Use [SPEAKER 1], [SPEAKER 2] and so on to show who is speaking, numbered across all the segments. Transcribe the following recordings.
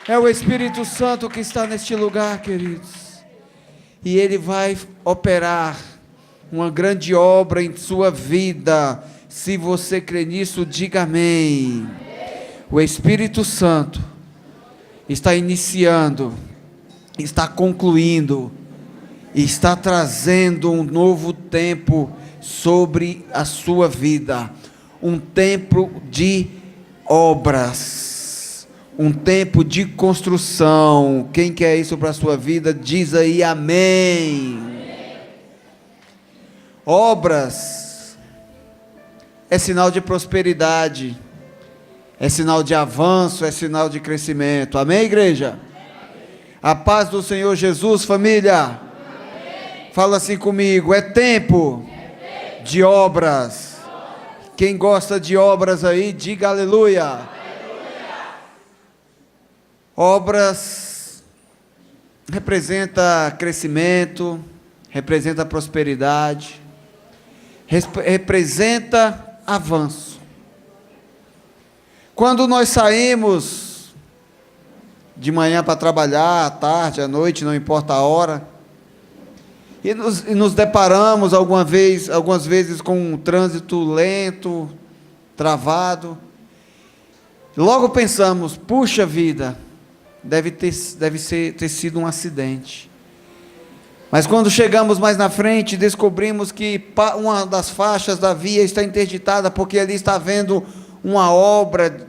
[SPEAKER 1] É o Espírito Santo que está neste lugar, queridos. E Ele vai operar uma grande obra em sua vida. Se você crê nisso, diga amém. O Espírito Santo está iniciando, está concluindo, está trazendo um novo tempo sobre a sua vida. Um tempo de obras, um tempo de construção. Quem quer isso para a sua vida, diz aí amém. Obras é sinal de prosperidade, é sinal de avanço, é sinal de crescimento. Amém, igreja? A paz do Senhor Jesus, família. Amém. Fala assim comigo, é tempo de obras. Quem gosta de obras aí, diga aleluia. Aleluia. Obras representa crescimento, representa prosperidade, representa avanço. Quando nós saímos de manhã para trabalhar, à tarde, à noite, não importa a hora, e nos deparamos algumas vezes com um trânsito lento, travado, logo pensamos, puxa vida, deve ter sido um acidente. Mas quando chegamos mais na frente, descobrimos que uma das faixas da via está interditada, porque ali está havendo uma obra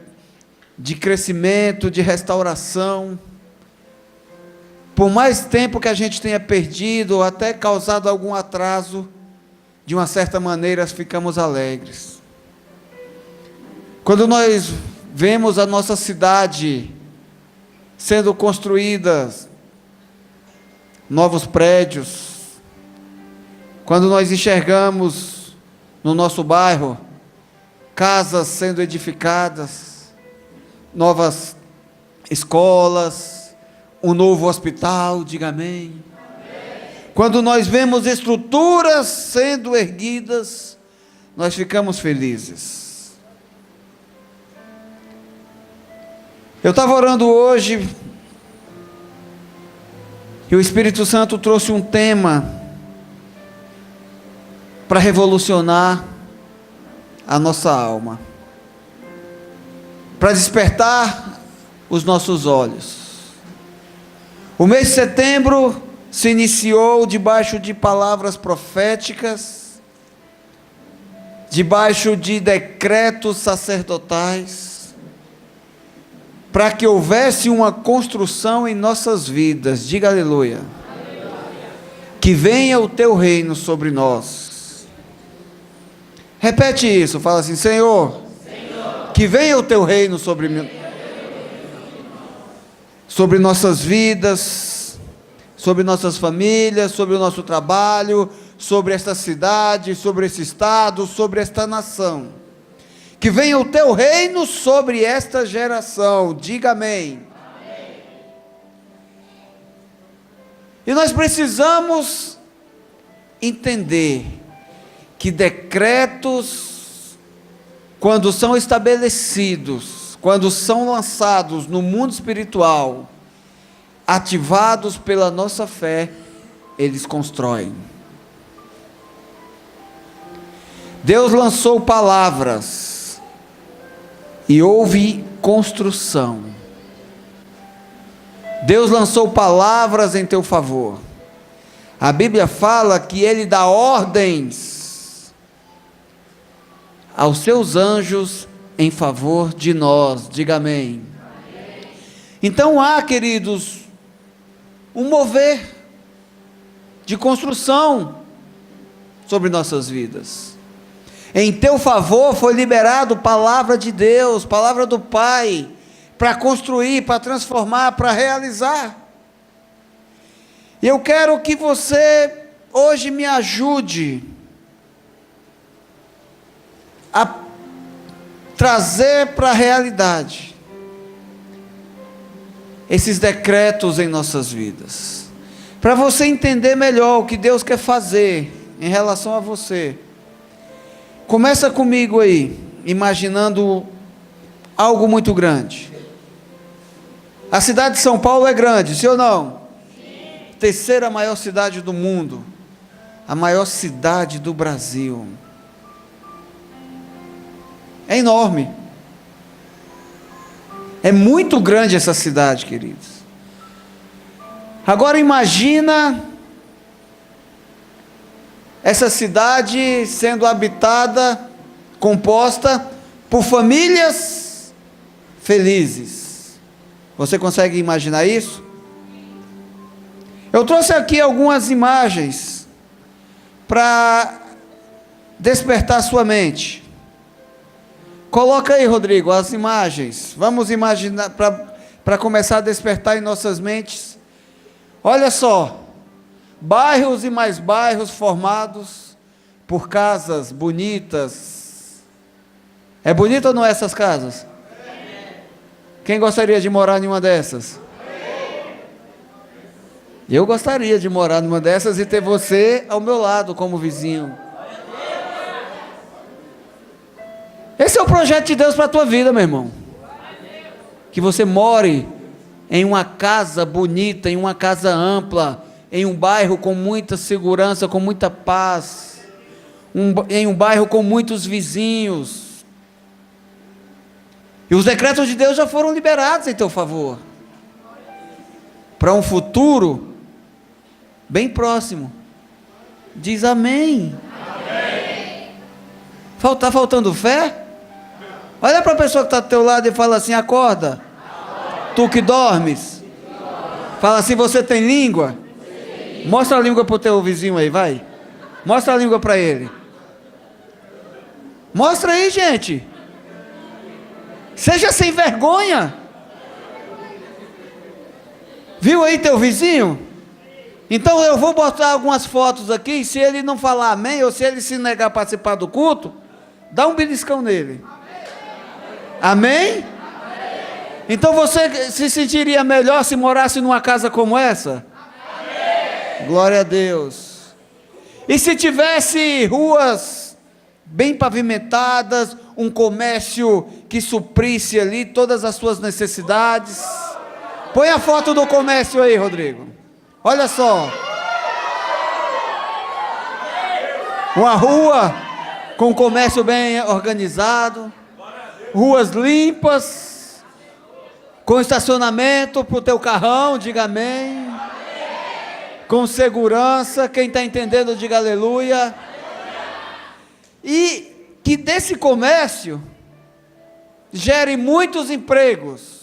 [SPEAKER 1] de crescimento, de restauração. Por mais tempo que a gente tenha perdido, ou até causado algum atraso, de uma certa maneira ficamos alegres. Quando nós vemos a nossa cidade sendo construída, novos prédios, quando nós enxergamos no nosso bairro casas sendo edificadas, novas escolas, um novo hospital, diga amém. Amém. Quando nós vemos estruturas sendo erguidas, nós ficamos felizes. Eu estava orando hoje, e o Espírito Santo trouxe um tema para revolucionar a nossa alma, para despertar os nossos olhos. O mês de setembro se iniciou debaixo de palavras proféticas, debaixo de decretos sacerdotais, para que houvesse uma construção em nossas vidas. Diga aleluia. Aleluia. Que venha o teu reino sobre nós. Repete isso, fala assim, Senhor, que venha o teu reino sobre nossas vidas, sobre nossas famílias, sobre o nosso trabalho, sobre esta cidade, sobre esse estado, sobre esta nação. Que venha o teu reino sobre esta geração. Diga amém. Amém. E nós precisamos entender que decretos, quando são estabelecidos, quando são lançados no mundo espiritual, ativados pela nossa fé, eles constroem. Deus lançou palavras e houve construção. Deus lançou palavras em teu favor. A Bíblia fala que Ele dá ordens aos seus anjos em favor de nós. Diga amém. Amém. Então há, queridos, um mover de construção sobre nossas vidas. Em teu favor foi liberado palavra de Deus, palavra do Pai, para construir, para transformar, para realizar. E eu quero que você hoje me ajude a trazer para a realidade esses decretos em nossas vidas, para você entender melhor o que Deus quer fazer em relação a você. Começa comigo aí, imaginando algo muito grande. A cidade de São Paulo é grande, sim ou não? Sim. Terceira maior cidade do mundo. A maior cidade do Brasil. É enorme. É muito grande essa cidade, queridos. Agora imagina essa cidade sendo habitada, composta por famílias felizes. Você consegue imaginar isso? Eu trouxe aqui algumas imagens para despertar sua mente. Coloca aí, Rodrigo, as imagens. Vamos imaginar, para começar a despertar em nossas mentes. Olha só, bairros e mais bairros formados por casas bonitas. É bonito ou não é essas casas? Quem gostaria de morar em uma dessas? Eu gostaria de morar numa dessas e ter você ao meu lado como vizinho. Esse é o projeto de Deus para a tua vida, meu irmão. Que você more em uma casa bonita, em uma casa ampla, em um bairro com muita segurança, com muita paz, em um bairro com muitos vizinhos. E os decretos de Deus já foram liberados em teu favor, para um futuro bem próximo. Diz amém. Amém. Está faltando fé? Olha para a pessoa que está do teu lado e fala assim: acorda, tu que dormes. Fala assim: você tem língua? Mostra a língua para o teu vizinho aí, vai. Mostra a língua para ele. Mostra aí, gente. Seja sem vergonha. Viu aí teu vizinho? Então eu vou botar algumas fotos aqui, e se ele não falar amém, ou se ele se negar a participar do culto, dá um beliscão nele. Amém? Então você se sentiria melhor se morasse numa casa como essa? Amém. Glória a Deus. E se tivesse ruas bem pavimentadas, um comércio que suprisse ali todas as suas necessidades? Põe a foto do comércio aí, Rodrigo. Olha só. Uma rua com comércio bem organizado, ruas limpas, com estacionamento para o teu carrão, diga amém. Com segurança, quem está entendendo, diga aleluia. E que desse comércio gere muitos empregos.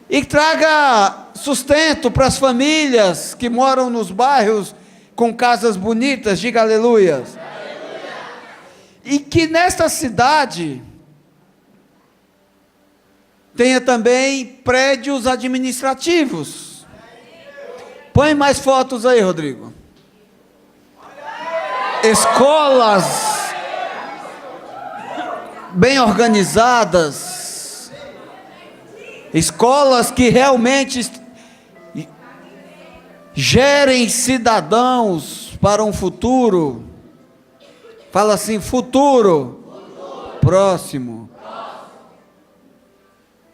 [SPEAKER 1] E traga sustento para as famílias que moram nos bairros com casas bonitas, diga aleluia. E que nesta cidade tenha também prédios administrativos. Põe mais fotos aí, Rodrigo. Escolas bem organizadas. Escolas que realmente gerem cidadãos para um futuro. Fala assim: futuro. Próximo.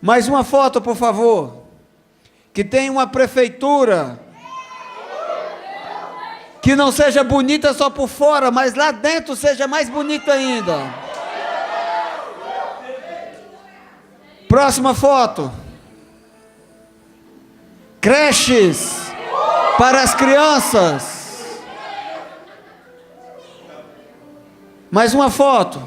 [SPEAKER 1] Mais uma foto, por favor. Que tenha uma prefeitura que não seja bonita só por fora, mas lá dentro seja mais bonita ainda. Próxima foto. Creches para as crianças. Mais uma foto.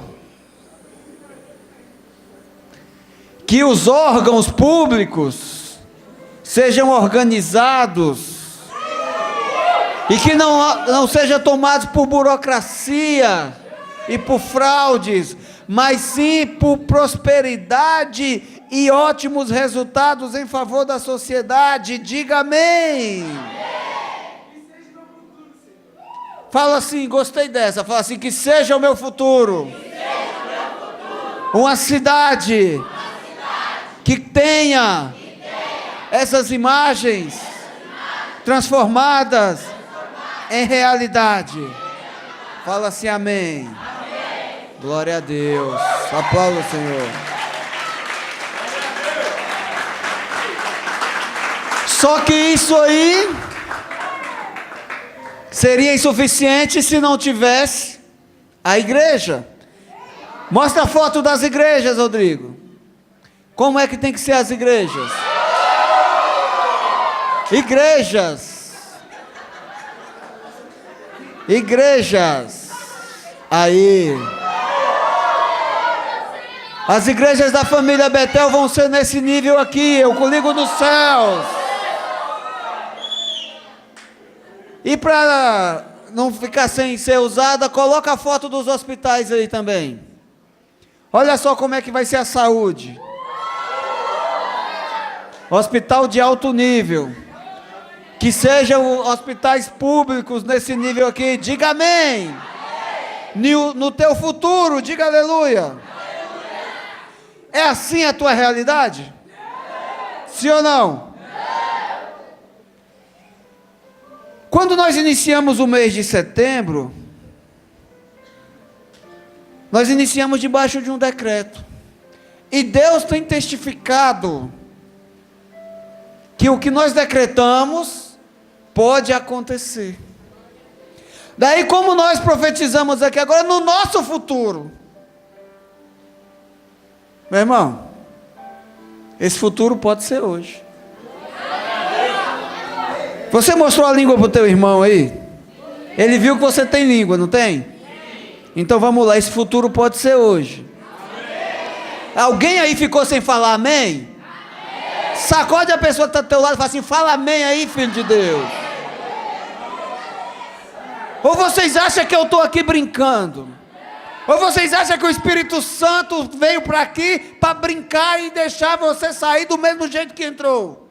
[SPEAKER 1] Que os órgãos públicos sejam organizados e que não sejam tomados por burocracia e por fraudes, mas sim por prosperidade e ótimos resultados em favor da sociedade. Diga amém. Fala assim, gostei dessa. Fala assim: que seja o meu futuro. Uma cidade que tenha essas imagens transformadas em realidade. Fala assim, amém. Glória a Deus. Aplauda o Senhor. Só que isso aí seria insuficiente se não tivesse a igreja. Mostra a foto das igrejas, Rodrigo. Como é que tem que ser as igrejas? Igrejas. Aí. As igrejas da família Betel vão ser nesse nível aqui. Eu ligo dos céus. E para não ficar sem ser usada, coloca a foto dos hospitais aí também. Olha só como é que vai ser a saúde. Hospital de alto nível. Que sejam hospitais públicos nesse nível aqui. Diga amém. No teu futuro, diga aleluia. É assim a tua realidade? Sim ou não? Quando nós iniciamos o mês de setembro, nós iniciamos debaixo de um decreto. E Deus tem testificado que o que nós decretamos pode acontecer. Daí, como nós profetizamos aqui agora, no nosso futuro. Meu irmão, esse futuro pode ser hoje. Você mostrou a língua para o teu irmão aí? Ele viu que você tem língua, não tem? Então vamos lá, esse futuro pode ser hoje. Alguém aí ficou sem falar amém? Sacode a pessoa que está do teu lado e fala assim: fala amém aí, filho de Deus. Ou vocês acham que eu estou aqui brincando? Ou vocês acham que o Espírito Santo veio para aqui para brincar e deixar você sair do mesmo jeito que entrou?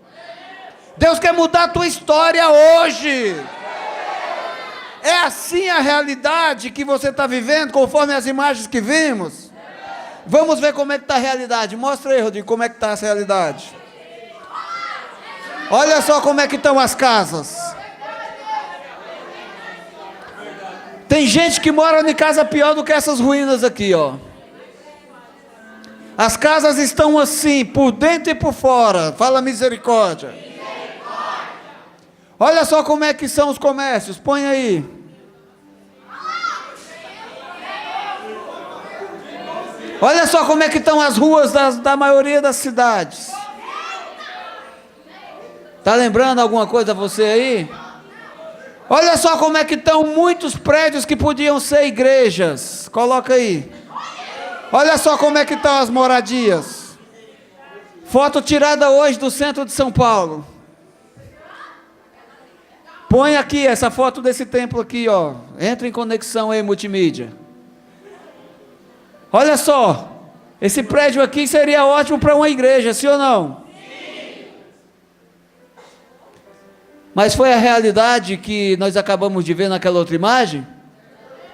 [SPEAKER 1] Deus quer mudar a tua história hoje. É assim a realidade que você está vivendo, conforme as imagens que vimos? Vamos ver como é que está a realidade. Mostra aí, Rodrigo, como é que está a realidade. Olha só como é que estão as casas. Tem gente que mora em casa pior do que essas ruínas aqui, ó. As casas estão assim, por dentro e por fora. Fala misericórdia. Olha só como é que são os comércios. Põe aí. Olha só como é que estão as ruas da maioria das cidades. Está lembrando alguma coisa você aí? Olha só como é que estão muitos prédios que podiam ser igrejas. Coloca aí. Olha só como é que estão as moradias. Foto tirada hoje do centro de São Paulo. Põe aqui essa foto desse templo aqui, ó. Entra em conexão aí, multimídia. Olha só. Esse prédio aqui seria ótimo para uma igreja, sim ou não? Mas foi a realidade que nós acabamos de ver naquela outra imagem?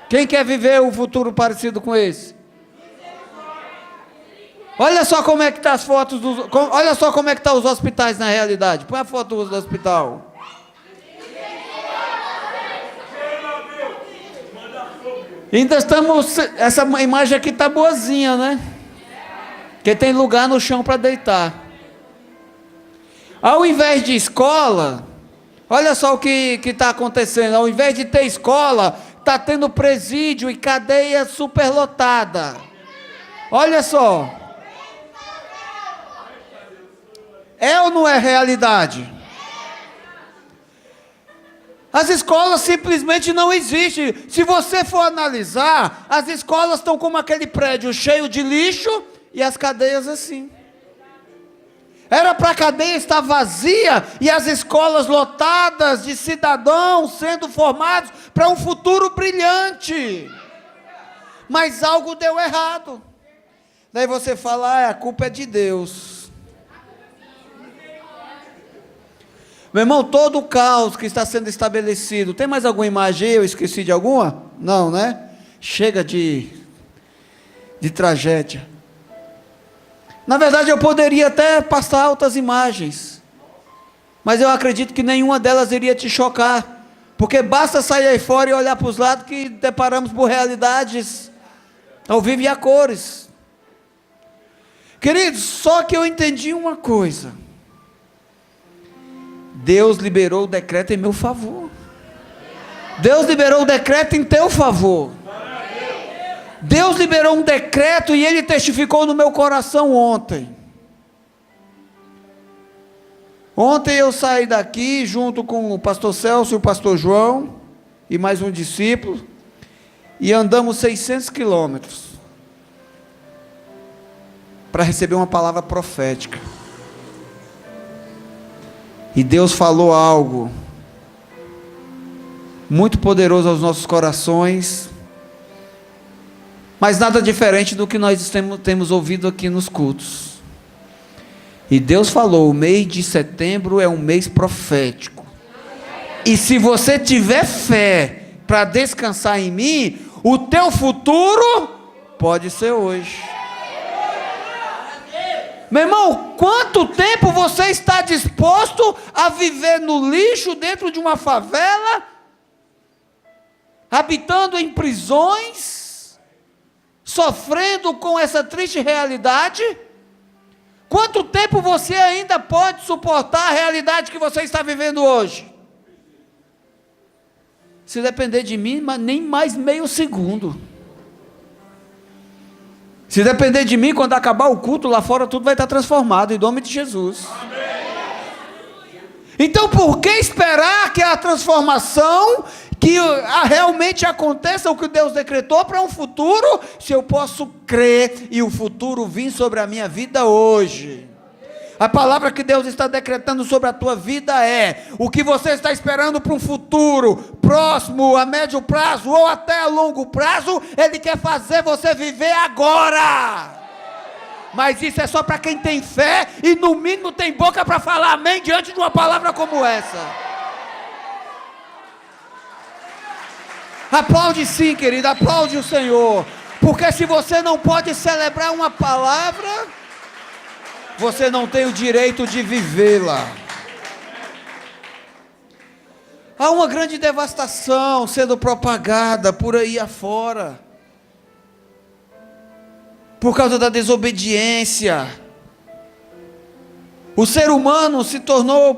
[SPEAKER 1] Quem quer viver um futuro parecido com esse? Olha só como é que está as fotos olha só como é que estão os hospitais na realidade. Põe a foto do hospital. Ainda estamos. Essa imagem aqui está boazinha, né? Porque tem lugar no chão para deitar. Ao invés de escola, olha só o que está acontecendo. Ao invés de ter escola, está tendo presídio e cadeia superlotada. Olha só. É ou não é realidade? As escolas simplesmente não existem. Se você for analisar, as escolas estão como aquele prédio cheio de lixo e as cadeias assim. Era para a cadeia estar vazia e as escolas lotadas de cidadãos sendo formados para um futuro brilhante. Mas algo deu errado. Daí você fala: a culpa é de Deus. Meu irmão, todo o caos que está sendo estabelecido, tem mais alguma imagem? Eu esqueci de alguma? Não, né? Chega de tragédia. Na verdade, eu poderia até passar outras imagens, mas eu acredito que nenhuma delas iria te chocar, porque basta sair aí fora e olhar para os lados que deparamos por realidades ao vivo e a cores. Queridos, só que eu entendi uma coisa. Deus liberou o decreto em meu favor. Deus liberou o decreto em teu favor. Deus liberou um decreto e Ele testificou no meu coração ontem. Ontem eu saí daqui junto com o pastor Celso e o pastor João e mais um discípulo e andamos 600 quilômetros para receber uma palavra profética. E Deus falou algo muito poderoso aos nossos corações, mas nada diferente do que nós temos ouvido aqui nos cultos. E Deus falou: o mês de setembro é um mês profético. E se você tiver fé para descansar em mim, o teu futuro pode ser hoje. Meu irmão, quanto tempo você está disposto a viver no lixo dentro de uma favela, habitando em prisões, sofrendo com essa triste realidade? Quanto tempo você ainda pode suportar a realidade que você está vivendo hoje? Se depender de mim, nem mais meio segundo. Se depender de mim, quando acabar o culto, lá fora tudo vai estar transformado, em nome de Jesus. Então por que esperar que a transformação, que realmente aconteça o que Deus decretou para um futuro, se eu posso crer e o futuro vir sobre a minha vida hoje? A palavra que Deus está decretando sobre a tua vida é: o que você está esperando para um futuro próximo, a médio prazo ou até a longo prazo, Ele quer fazer você viver agora. Mas isso é só para quem tem fé e no mínimo tem boca para falar amém diante de uma palavra como essa. Aplaude sim, querido, aplaude o Senhor, porque se você não pode celebrar uma palavra, você não tem o direito de vivê-la. Há uma grande devastação sendo propagada por aí afora, por causa da desobediência. O ser humano se tornou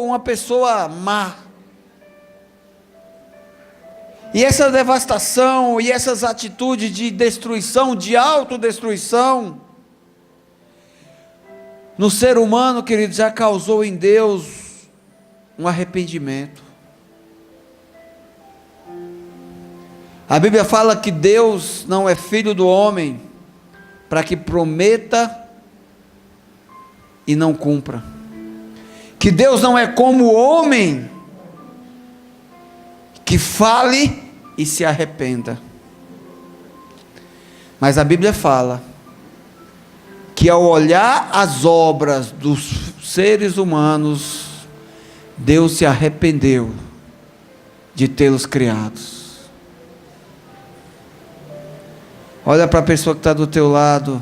[SPEAKER 1] uma pessoa má. E essa devastação e essas atitudes de destruição, de autodestruição, no ser humano, querido, já causou em Deus um arrependimento. A Bíblia fala que Deus não é filho do homem para que prometa e não cumpra. Que Deus não é como o homem que fale e se arrependa. Mas a Bíblia fala que ao olhar as obras dos seres humanos, Deus se arrependeu de tê-los criados. Olha para a pessoa que está do teu lado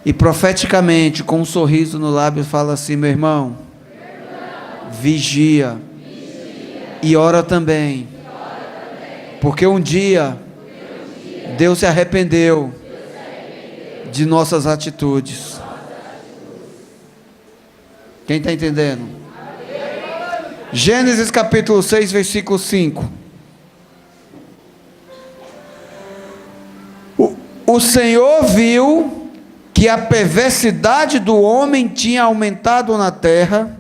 [SPEAKER 1] e profeticamente, com um sorriso no lábio, fala assim: meu irmão, vigia e ora também, porque um dia Deus se arrependeu de nossas atitudes. Quem está entendendo? Gênesis capítulo 6, versículo 5. O Senhor viu que a perversidade do homem tinha aumentado na terra,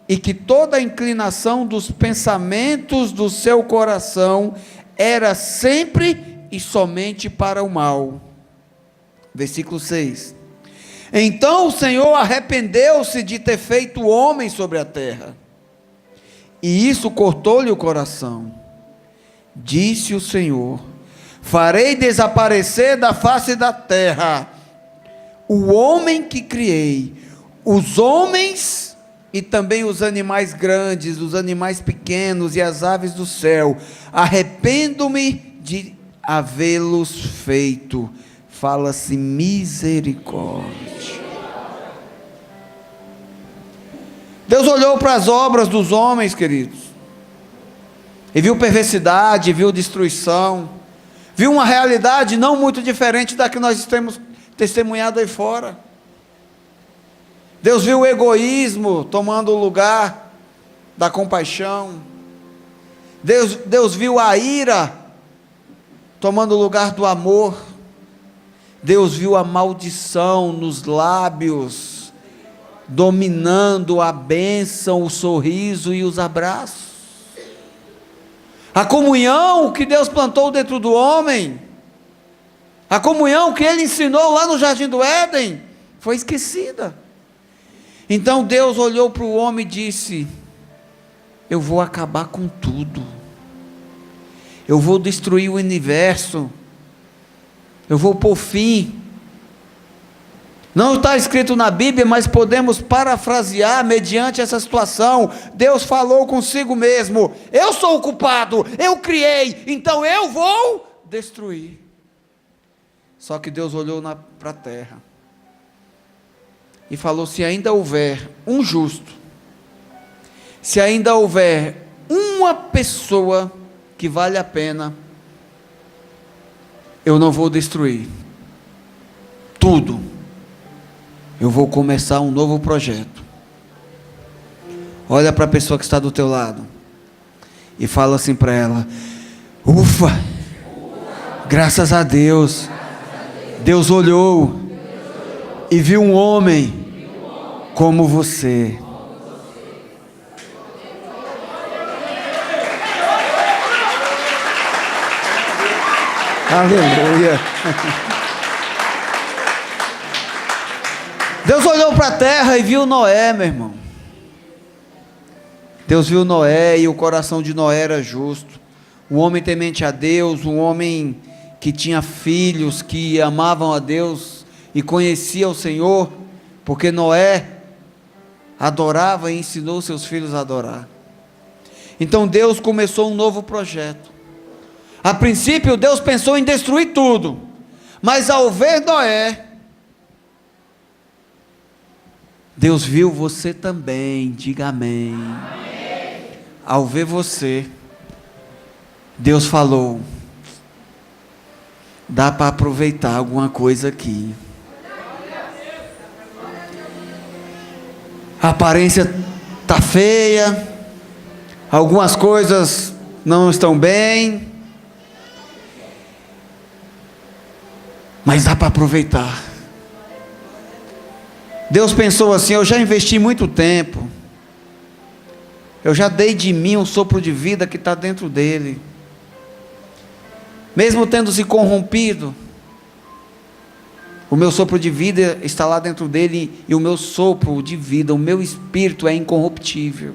[SPEAKER 1] e que toda a inclinação dos pensamentos do seu coração era sempre e somente para o mal. Versículo 6. Então o Senhor arrependeu-se de ter feito o homem sobre a terra, e isso cortou-lhe o coração. Disse o Senhor: farei desaparecer da face da terra o homem que criei, os homens e também os animais grandes, os animais pequenos e as aves do céu. Arrependo-me de havê-los feito. Fala-se misericórdia. Deus olhou para as obras dos homens, queridos, e viu perversidade, viu destruição, viu uma realidade não muito diferente da que nós temos testemunhado aí fora. Deus viu o egoísmo tomando lugar da compaixão. Deus viu a ira tomando o lugar do amor. Deus viu a maldição nos lábios, dominando a bênção, o sorriso e os abraços. A comunhão que Deus plantou dentro do homem, a comunhão que Ele ensinou lá no Jardim do Éden, foi esquecida. Então Deus olhou para o homem e disse: eu vou acabar com tudo, eu vou destruir o universo, eu vou pôr fim. Não está escrito na Bíblia, mas podemos parafrasear mediante essa situação. Deus falou consigo mesmo: eu sou o culpado, eu criei, então eu vou destruir. Só que Deus olhou para a terra e falou: se ainda houver um justo, se ainda houver uma pessoa que vale a pena, eu não vou destruir tudo, eu vou começar um novo projeto. Olha para a pessoa que está do teu lado e fala assim para ela: ufa, graças a Deus, Deus olhou e viu um homem como você. Aleluia. Deus olhou para a terra e viu Noé, meu irmão. Deus viu Noé e o coração de Noé era justo. Um homem temente a Deus, um homem que tinha filhos que amavam a Deus e conhecia o Senhor, porque Noé adorava e ensinou seus filhos a adorar. Então Deus começou um novo projeto. A princípio Deus pensou em destruir tudo, mas ao ver Noé, Deus viu você também, diga amém. Amém. Ao ver você, Deus falou: dá para aproveitar alguma coisa aqui. A aparência está feia, algumas coisas não estão bem, mas dá para aproveitar. Deus pensou assim: eu já investi muito tempo, eu já dei de mim um sopro de vida que está dentro dele, mesmo tendo se corrompido, o meu sopro de vida está lá dentro dele, e o meu sopro de vida, o meu espírito é incorruptível.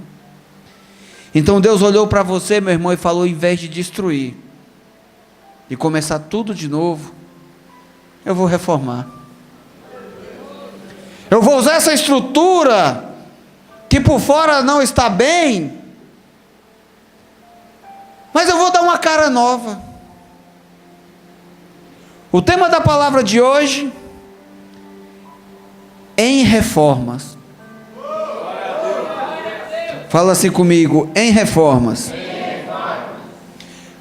[SPEAKER 1] Então Deus olhou para você, meu irmão, e falou: em vez de destruir e começar tudo de novo, eu vou reformar. Eu vou usar essa estrutura que por fora não está bem, mas eu vou dar uma cara nova. O tema da palavra de hoje: em reformas. Fala assim comigo: em reformas.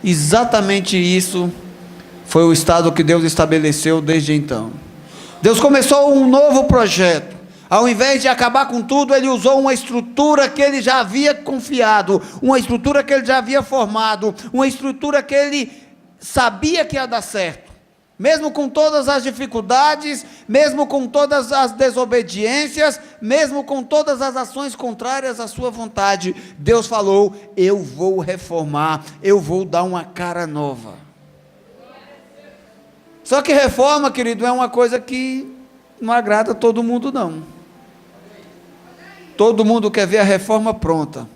[SPEAKER 1] Exatamente isso foi o estado que Deus estabeleceu desde então. Deus começou um novo projeto. Ao invés de acabar com tudo, Ele usou uma estrutura que Ele já havia confiado, uma estrutura que Ele já havia formado, uma estrutura que Ele sabia que ia dar certo. Mesmo com todas as dificuldades, mesmo com todas as desobediências, mesmo com todas as ações contrárias à sua vontade, Deus falou: eu vou reformar, eu vou dar uma cara nova. Só que reforma, querido, é uma coisa que não agrada todo mundo, não. Todo mundo quer ver a reforma pronta,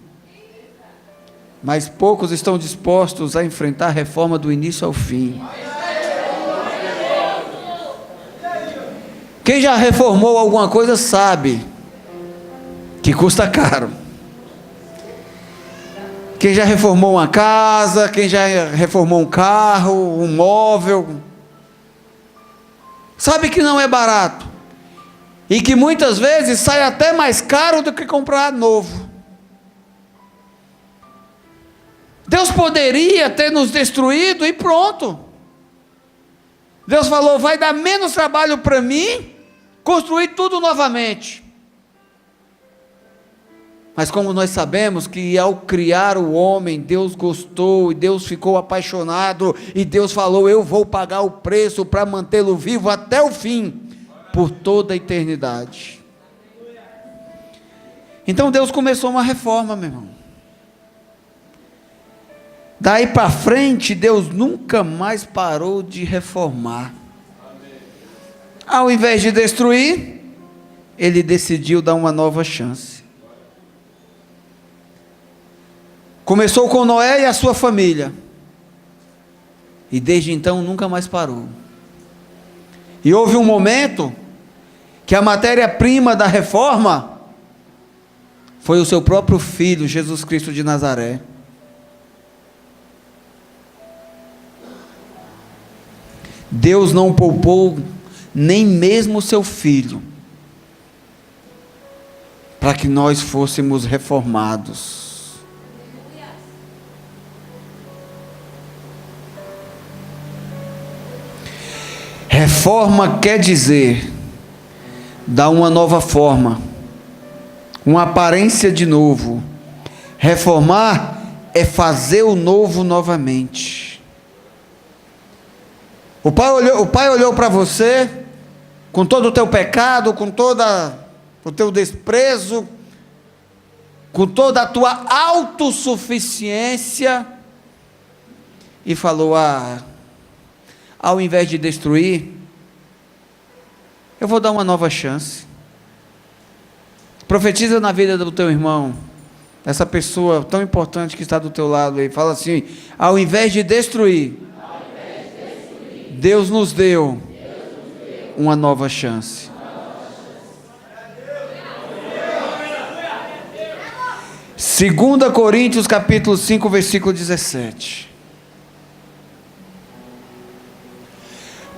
[SPEAKER 1] mas poucos estão dispostos a enfrentar a reforma do início ao fim. Quem já reformou alguma coisa sabe que custa caro. Quem já reformou uma casa, quem já reformou um carro, um móvel, sabe que não é barato, e que muitas vezes sai até mais caro do que comprar novo. Deus poderia ter nos destruído e pronto. Deus falou: vai dar menos trabalho para mim construir tudo novamente. Mas como nós sabemos que ao criar o homem, Deus gostou e Deus ficou apaixonado e Deus falou: eu vou pagar o preço para mantê-lo vivo até o fim, por toda a eternidade. Então Deus começou uma reforma, meu irmão. Daí para frente, Deus nunca mais parou de reformar. Ao invés de destruir, Ele decidiu dar uma nova chance. Começou com Noé e a sua família. E desde então nunca mais parou. E houve um momento que a matéria-prima da reforma foi o seu próprio Filho, Jesus Cristo de Nazaré. Deus não poupou nem mesmo o seu Filho, para que nós fôssemos reformados. Reforma quer dizer dar uma nova forma, uma aparência de novo. Reformar é fazer o novo novamente. O pai olhou para você, com todo o teu pecado, com todo o teu desprezo, com toda a tua autossuficiência, e falou: ao invés de destruir, eu vou dar uma nova chance. Profetiza na vida do teu irmão, essa pessoa tão importante que está do teu lado, e fala assim: ao invés de destruir, Deus nos deu uma nova chance. Segunda Coríntios capítulo 5, versículo 17.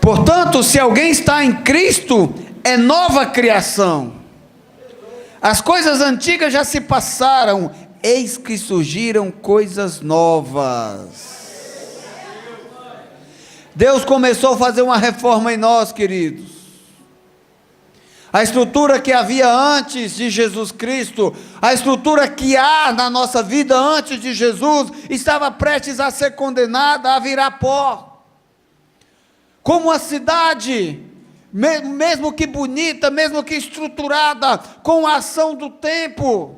[SPEAKER 1] Portanto, se alguém está em Cristo, é nova criação. As coisas antigas já se passaram, eis que surgiram coisas novas. Deus começou a fazer uma reforma em nós, queridos. A estrutura que havia antes de Jesus Cristo, a estrutura que há na nossa vida antes de Jesus, estava prestes a ser condenada a virar pó. Como a cidade, mesmo que bonita, mesmo que estruturada, com a ação do tempo,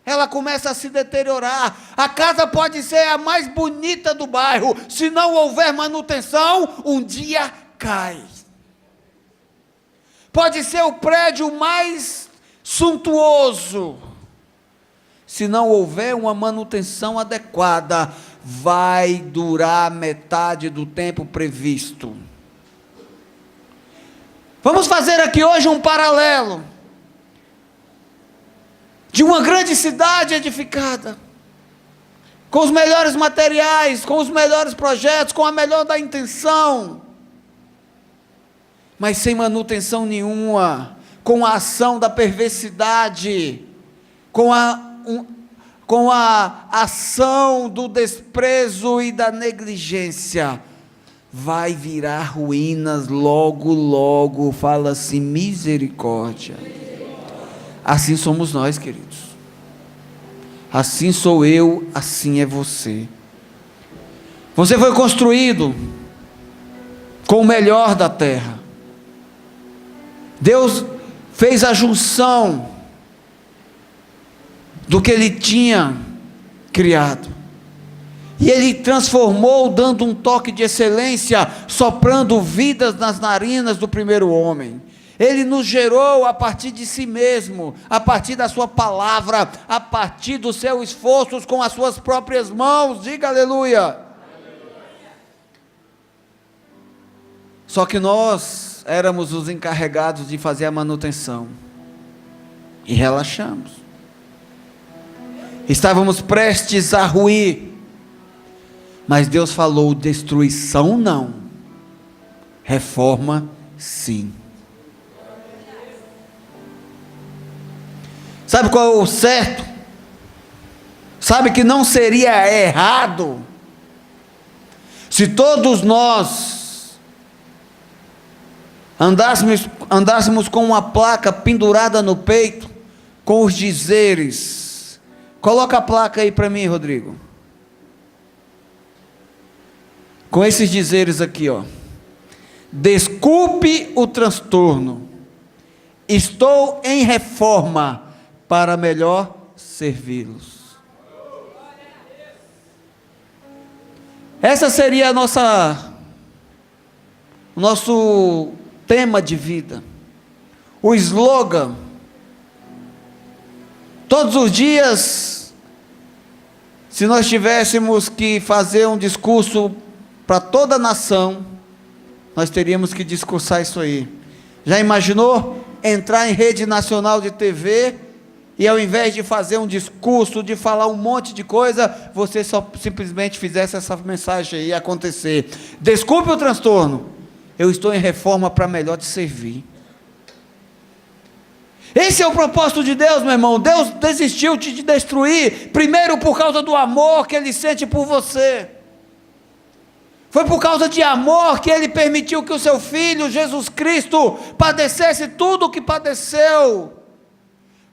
[SPEAKER 1] ela começa a se deteriorar. A casa pode ser a mais bonita do bairro, se não houver manutenção, um dia cai. Pode ser o prédio mais suntuoso, se não houver uma manutenção adequada, vai durar metade do tempo previsto. Vamos fazer aqui hoje um paralelo de uma grande cidade edificada, com os melhores materiais, com os melhores projetos, com a melhor da intenção, mas sem manutenção nenhuma, com a ação da perversidade, com a ação do desprezo e da negligência, vai virar ruínas logo, logo. Fala assim: misericórdia. Assim somos nós, queridos. Assim sou eu, assim é você. Você foi construído com o melhor da terra. Deus fez a junção do que Ele tinha criado. E Ele transformou, dando um toque de excelência, soprando vidas nas narinas do primeiro homem. Ele nos gerou a partir de si mesmo, a partir da sua palavra, a partir dos seus esforços com as suas próprias mãos. Diga aleluia. Só que nós éramos os encarregados de fazer a manutenção e relaxamos. Estávamos prestes a ruir, mas Deus falou: destruição não, reforma sim. Sabe qual é o certo? Sabe que não seria errado se todos nós andássemos com uma placa pendurada no peito, com os dizeres: Coloca a placa aí para mim, Rodrigo. Com esses dizeres aqui, ó. Desculpe o transtorno. Estou em reforma para melhor servi-los. Essa seria o nosso tema de vida. O slogan. Todos os dias, se nós tivéssemos que fazer um discurso para toda a nação, nós teríamos que discursar isso aí. Já imaginou entrar em rede nacional de TV e ao invés de fazer um discurso, de falar um monte de coisa, você só simplesmente fizesse essa mensagem aí acontecer? Desculpe o transtorno, eu estou em reforma para melhor te servir. Esse é o propósito de Deus, meu irmão. Deus desistiu de te destruir, primeiro por causa do amor que Ele sente por você. Foi por causa de amor que Ele permitiu que o seu Filho, Jesus Cristo, padecesse tudo o que padeceu.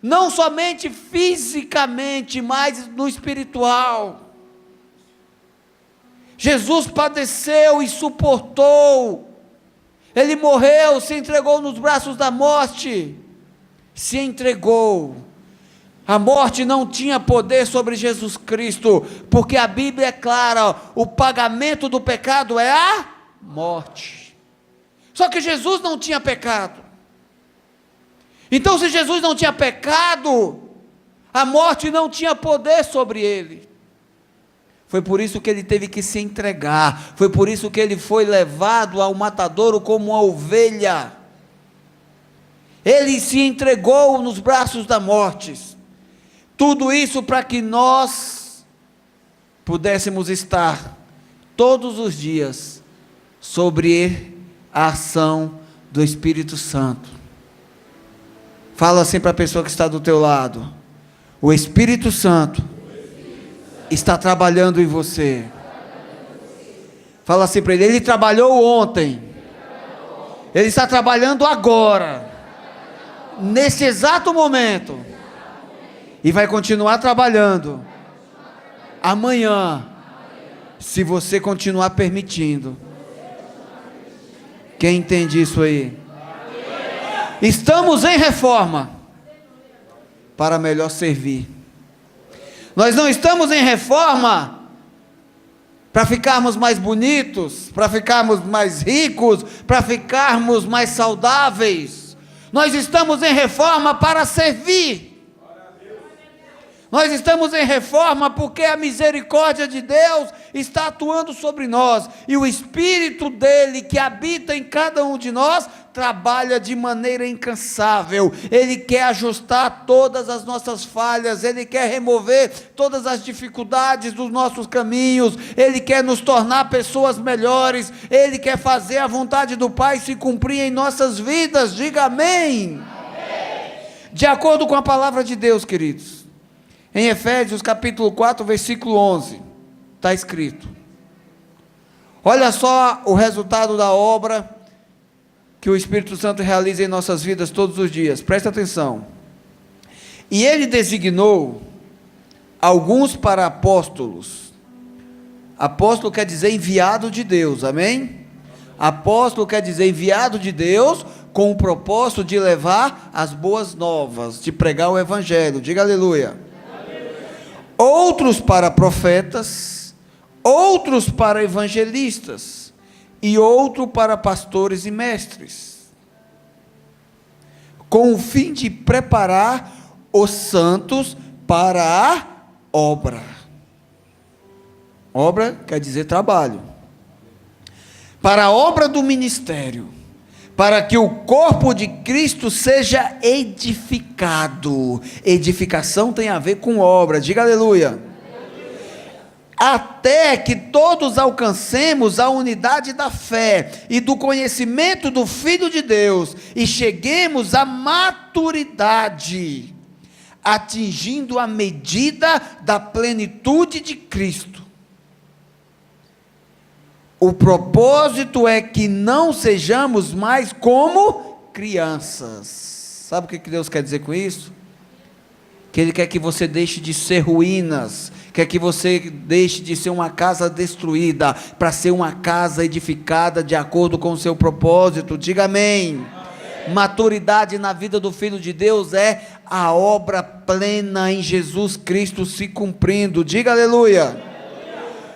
[SPEAKER 1] Não somente fisicamente, mas no espiritual. Jesus padeceu e suportou. Ele morreu, se entregou nos braços da morte. Se entregou. A morte não tinha poder sobre Jesus Cristo, porque a Bíblia é clara, o pagamento do pecado é a morte. Só que Jesus não tinha pecado. Então, se Jesus não tinha pecado, a morte não tinha poder sobre ele. Foi por isso que ele teve que se entregar, foi por isso que ele foi levado ao matadouro como uma ovelha. Ele se entregou nos braços da morte. Tudo isso para que nós pudéssemos estar todos os dias sobre a ação do Espírito Santo. Fala assim para a pessoa que está do teu lado: o Espírito Santo está trabalhando em você. Fala assim para ele: ele trabalhou ontem, ele está trabalhando agora, nesse exato momento, e vai continuar trabalhando amanhã, se você continuar permitindo. Quem entende isso aí? Estamos em reforma para melhor servir. Nós não estamos em reforma para ficarmos mais bonitos, para ficarmos mais ricos, para ficarmos mais saudáveis. Nós estamos em reforma para servir. Nós estamos em reforma porque a misericórdia de Deus está atuando sobre nós, e o Espírito dele que habita em cada um de nós trabalha de maneira incansável. Ele quer ajustar todas as nossas falhas, ele quer remover todas as dificuldades dos nossos caminhos, ele quer nos tornar pessoas melhores, ele quer fazer a vontade do Pai se cumprir em nossas vidas. Diga amém. De acordo com a palavra de Deus, queridos, em Efésios capítulo 4, versículo 11, está escrito: olha só o resultado da obra que o Espírito Santo realiza em nossas vidas todos os dias, presta atenção. E ele designou alguns para apóstolos. Apóstolo quer dizer enviado de Deus, amém? Apóstolo quer dizer enviado de Deus, com o propósito de levar as boas novas, de pregar o evangelho. Diga aleluia. Outros para profetas, outros para evangelistas, e outro para pastores e mestres, com o fim de preparar os santos para a obra. Obra quer dizer trabalho. Para a obra do ministério, para que o corpo de Cristo seja edificado. Edificação tem a ver com obra, diga aleluia. Até que todos alcancemos a unidade da fé e do conhecimento do Filho de Deus, e cheguemos à maturidade, atingindo a medida da plenitude de Cristo. O propósito é que não sejamos mais como crianças. Sabe o que Deus quer dizer com isso? que Ele quer que você deixe de ser ruínas, quer que você deixe de ser uma casa destruída, para ser uma casa edificada de acordo com o seu propósito. Diga amém. Amém. Maturidade na vida do Filho de Deus é a obra plena em Jesus Cristo se cumprindo. Diga aleluia.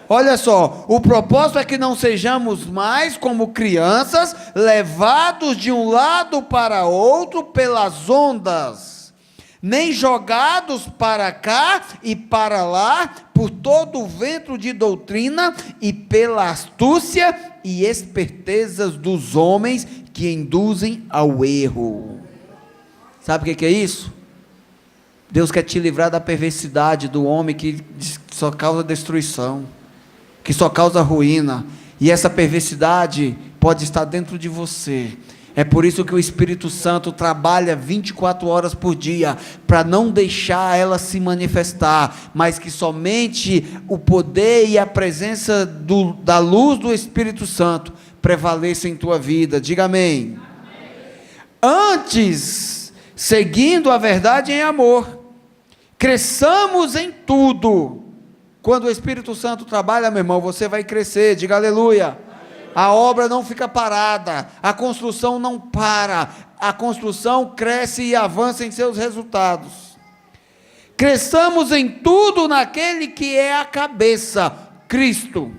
[SPEAKER 1] Olha só, o propósito é que não sejamos mais como crianças, levados de um lado para outro pelas ondas, nem jogados para cá e para lá, por todo o vento de doutrina e pela astúcia e espertezas dos homens que induzem ao erro. Sabe o que é isso? Deus quer te livrar da perversidade do homem que só causa destruição, que só causa ruína, e essa perversidade pode estar dentro de você. É por isso que o Espírito Santo trabalha 24 horas por dia, para não deixar ela se manifestar, mas que somente o poder e a presença da luz do Espírito Santo prevaleça em tua vida. Diga amém. Antes, seguindo a verdade em amor, cresçamos em tudo. Quando o Espírito Santo trabalha, meu irmão, você vai crescer. Diga aleluia. A obra não fica parada, a construção não para, a construção cresce e avança em seus resultados. Cresçamos em tudo naquele que é a cabeça, Cristo.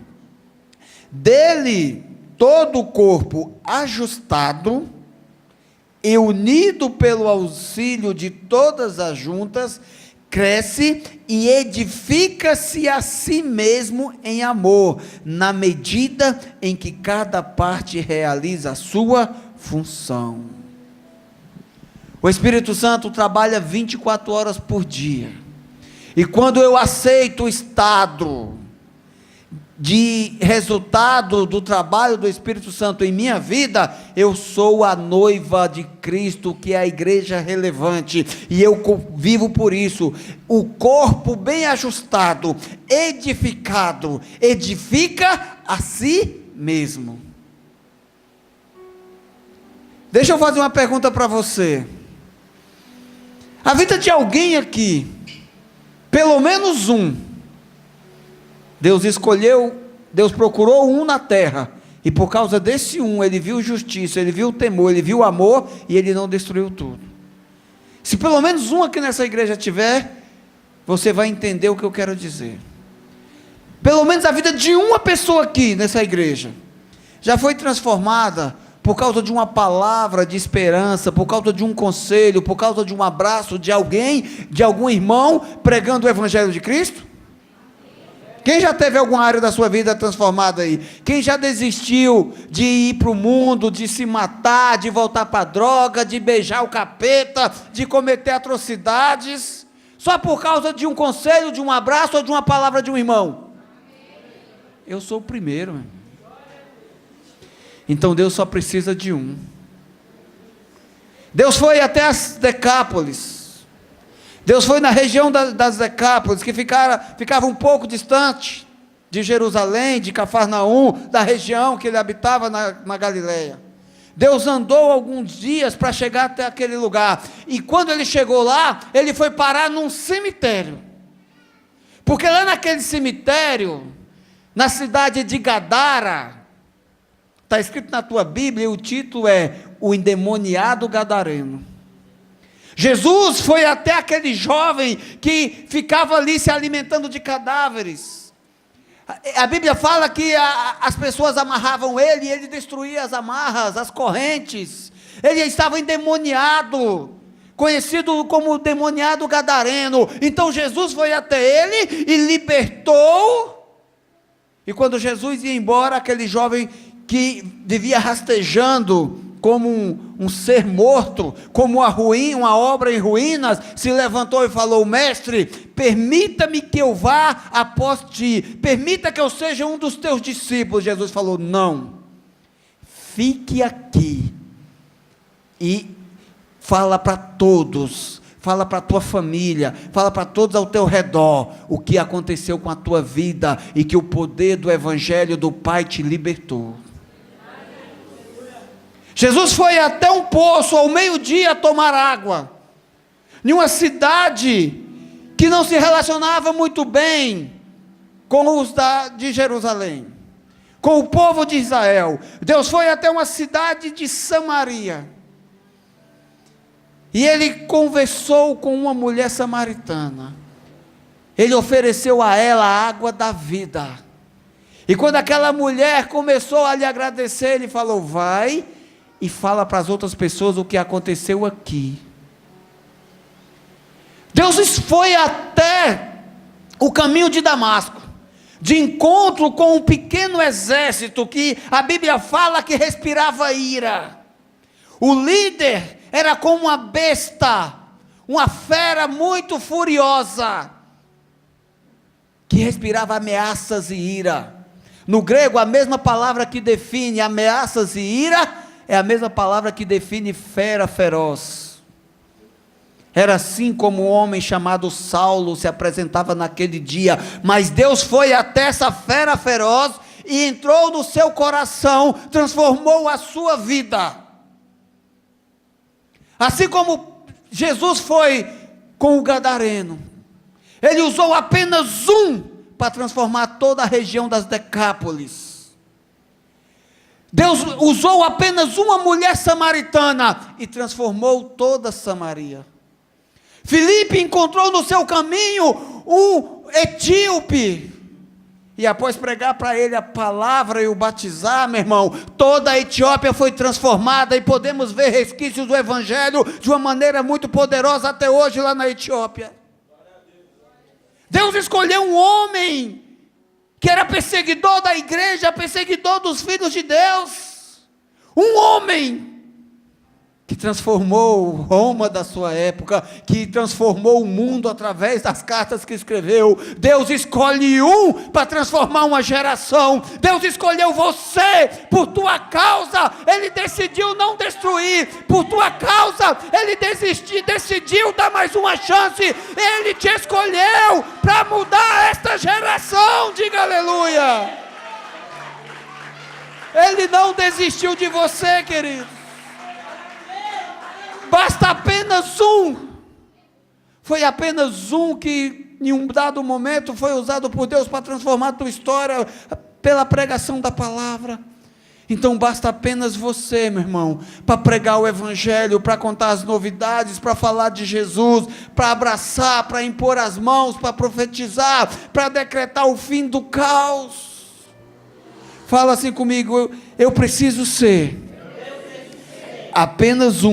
[SPEAKER 1] Dele, todo o corpo ajustado e unido pelo auxílio de todas as juntas, cresce e edifica-se a si mesmo em amor, na medida em que cada parte realiza a sua função. O Espírito Santo trabalha 24 horas por dia, e quando eu aceito o estado de resultado do trabalho do Espírito Santo em minha vida, eu sou a noiva de Cristo, que é a igreja relevante, e eu vivo por isso. O corpo bem ajustado, edificado, edifica a si mesmo. Deixa eu fazer uma pergunta para você. A vida de alguém aqui, pelo menos um, Deus escolheu, Deus procurou um na terra, e por causa desse um, ele viu justiça, ele viu temor, ele viu amor, e ele não destruiu tudo. Se pelo menos um aqui nessa igreja tiver, você vai entender o que eu quero dizer. Pelo menos a vida de uma pessoa aqui nessa igreja, já foi transformada, por causa de uma palavra de esperança, por causa de um conselho, por causa de um abraço de alguém, de algum irmão, pregando o Evangelho de Cristo? Quem já teve alguma área da sua vida transformada aí? Quem já desistiu de ir para o mundo, de se matar, de voltar para a droga, de beijar o capeta, de cometer atrocidades, só por causa de um conselho, de um abraço ou de uma palavra de um irmão? Eu sou o primeiro, meu. Então Deus só precisa de um. Deus foi até as Decápolis. Deus foi na região das Decápolis, que ficava um pouco distante de Jerusalém, de Cafarnaum, da região que ele habitava na Galileia. Deus andou alguns dias para chegar até aquele lugar, e quando ele chegou lá, ele foi parar num cemitério, porque lá naquele cemitério, na cidade de Gadara, está escrito na tua Bíblia, e o título é O Endemoniado Gadareno. Jesus foi até aquele jovem que ficava ali se alimentando de cadáveres. A Bíblia fala que as pessoas amarravam ele, e ele destruía as amarras, as correntes. Ele estava endemoniado, conhecido como o demoniado gadareno. Então Jesus foi até ele e libertou. E quando Jesus ia embora, aquele jovem que vivia rastejando como um ser morto, como uma obra em ruínas, se levantou e falou: mestre, permita-me que eu vá após ti, permita que eu seja um dos teus discípulos. Jesus falou: não, fique aqui e fala para todos, fala para a tua família, fala para todos ao teu redor o que aconteceu com a tua vida, e que o poder do Evangelho do Pai te libertou. Jesus foi até um poço ao meio-dia tomar água, em uma cidade que não se relacionava muito bem com os de Jerusalém, com o povo de Israel. Deus foi até uma cidade de Samaria, e ele conversou com uma mulher samaritana. Ele ofereceu a ela a água da vida, e quando aquela mulher começou a lhe agradecer, ele falou: vai e fala para as outras pessoas o que aconteceu aqui. Deus foi até o caminho de Damasco, de encontro com um pequeno exército que a Bíblia fala que respirava ira. O líder era como uma besta, uma fera muito furiosa, que respirava ameaças e ira. No grego, a mesma palavra que define ameaças e ira é a mesma palavra que define fera feroz. Era assim como um homem chamado Saulo se apresentava naquele dia. Mas Deus foi até essa fera feroz e entrou no seu coração, transformou a sua vida. Assim como Jesus foi com o gadareno, ele usou apenas para transformar toda a região das Decápolis. Deus usou apenas uma mulher samaritana e transformou toda Samaria. Filipe encontrou no seu caminho um etíope, e após pregar para ele a palavra e o batizar, meu irmão, toda a Etiópia foi transformada, e podemos ver resquícios do evangelho de uma maneira muito poderosa até hoje lá na Etiópia. Deus escolheu um homem que era perseguidor da igreja, perseguidor dos filhos de Deus, um homem que transformou Roma da sua época, que transformou o mundo através das cartas que escreveu. Deus escolhe para transformar uma geração. Deus escolheu você por tua causa. Ele decidiu não destruir por tua causa. Ele decidiu dar mais uma chance. Ele te escolheu para mudar esta geração. Diga aleluia. Ele não desistiu de você, querido. Basta apenas foi apenas que em um dado momento foi usado por Deus para transformar a tua história, pela pregação da palavra. Então basta apenas você, meu irmão, para pregar o evangelho, para contar as novidades, para falar de Jesus, para abraçar, para impor as mãos, para profetizar, para decretar o fim do caos. Fala assim comigo: eu preciso ser apenas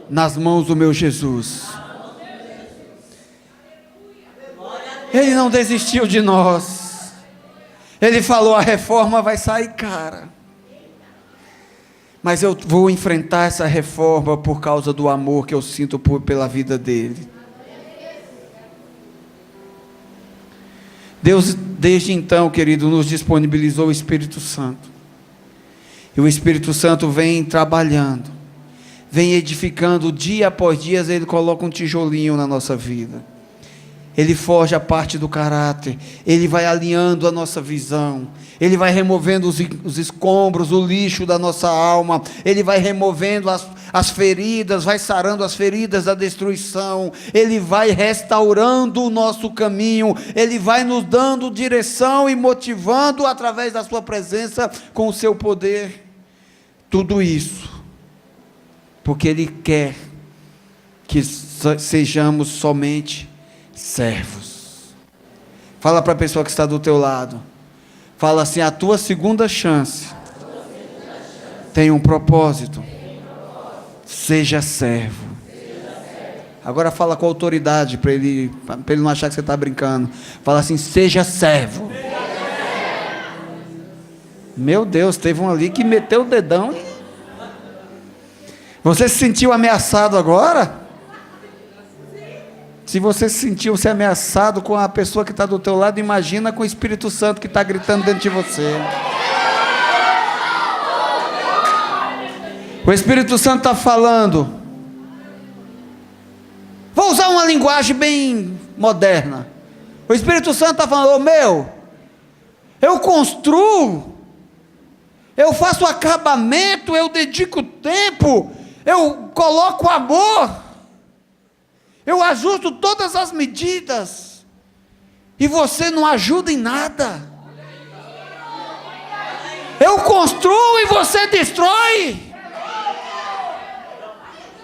[SPEAKER 1] nas mãos do meu Jesus. Ele não desistiu de nós. Ele falou: a reforma vai sair cara, mas eu vou enfrentar essa reforma por causa do amor que eu sinto pela vida dele. Deus, desde então, querido, nos disponibilizou o Espírito Santo, e o Espírito Santo vem trabalhando, vem edificando dia após dia. Ele coloca um tijolinho na nossa vida, ele forja a parte do caráter, ele vai alinhando a nossa visão, ele vai removendo os escombros, o lixo da nossa alma, ele vai removendo as feridas, vai sarando as feridas da destruição, ele vai restaurando o nosso caminho, ele vai nos dando direção e motivando através da sua presença com o seu poder. Tudo isso porque ele quer que sejamos somente servos. Fala para a pessoa que está do teu lado, fala assim: a tua segunda chance tem um propósito. Seja servo. Agora fala com autoridade, para ele não achar que você está brincando. Fala assim: seja servo. Meu Deus, teve um ali que meteu o dedão. Você se sentiu ameaçado agora? Se você se sentiu ameaçado com a pessoa que está do teu lado, imagina com o Espírito Santo que está gritando dentro de você. O Espírito Santo está falando. Vou usar uma linguagem bem moderna. O Espírito Santo está falando: eu construo, eu faço acabamento, eu dedico tempo, eu coloco amor, eu ajusto todas as medidas, e você não ajuda em nada. Eu construo e você destrói.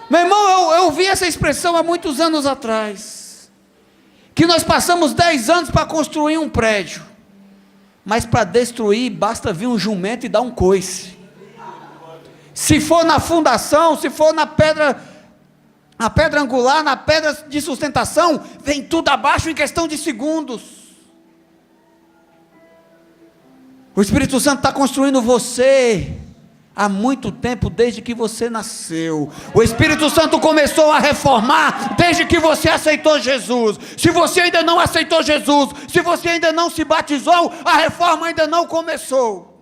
[SPEAKER 1] Meu irmão, eu vi essa expressão há muitos anos atrás, que nós passamos 10 anos para construir um prédio, mas para destruir basta vir um jumento e dar um coice. Se for na fundação, se for na pedra angular, na pedra de sustentação, vem tudo abaixo em questão de segundos. O Espírito Santo está construindo você há muito tempo, desde que você nasceu. O Espírito Santo começou a reformar desde que você aceitou Jesus. Se você ainda não aceitou Jesus, se você ainda não se batizou, a reforma ainda não começou.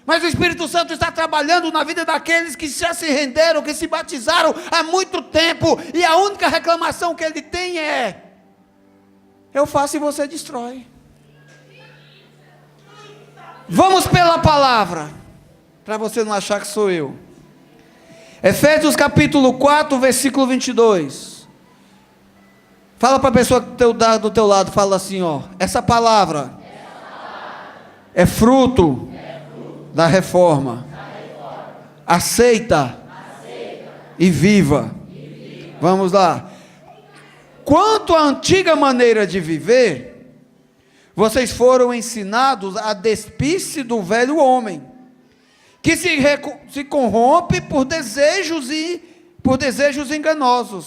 [SPEAKER 1] Mas o Espírito Santo está trabalhando na vida daqueles que já se renderam, que se batizaram há muito tempo, e a única reclamação que ele tem é: eu faço e você destrói. Vamos pela palavra, para você não achar que sou eu. Efésios capítulo 4, versículo 22. Fala para a pessoa do teu lado, fala assim, ó: essa palavra é fruto da reforma. Aceita e viva. Vamos lá. Quanto à antiga maneira de viver, vocês foram ensinados a despir-se do velho homem, que se corrompe por desejos enganosos,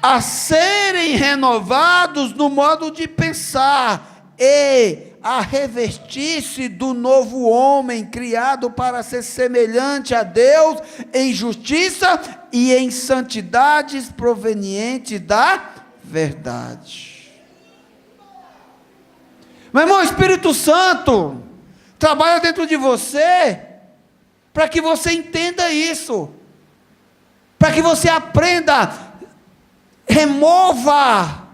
[SPEAKER 1] a serem renovados no modo de pensar, e a revestir-se do novo homem, criado para ser semelhante a Deus em justiça e em santidades provenientes da verdade. Meu irmão, o Espírito Santo trabalha dentro de você para que você entenda isso, para que você aprenda, remova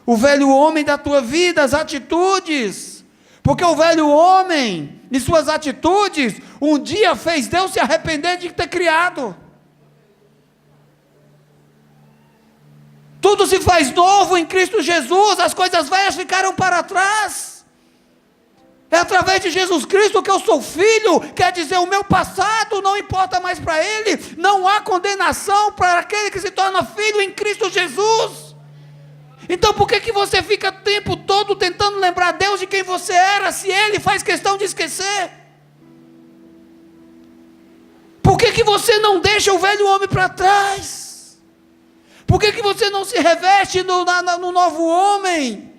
[SPEAKER 1] o velho homem da tua vida, as atitudes, porque o velho homem e suas atitudes um dia fez Deus se arrepender de ter criado. Tudo se faz novo em Cristo Jesus, as coisas velhas ficaram para trás. É através de Jesus Cristo que eu sou filho, quer dizer, o meu passado não importa mais para Ele, não há condenação para aquele que se torna filho em Cristo Jesus. Então por que você fica o tempo todo tentando lembrar Deus de quem você era, se Ele faz questão de esquecer? Por que você não deixa o velho homem para trás? Por que você não se reveste no novo homem,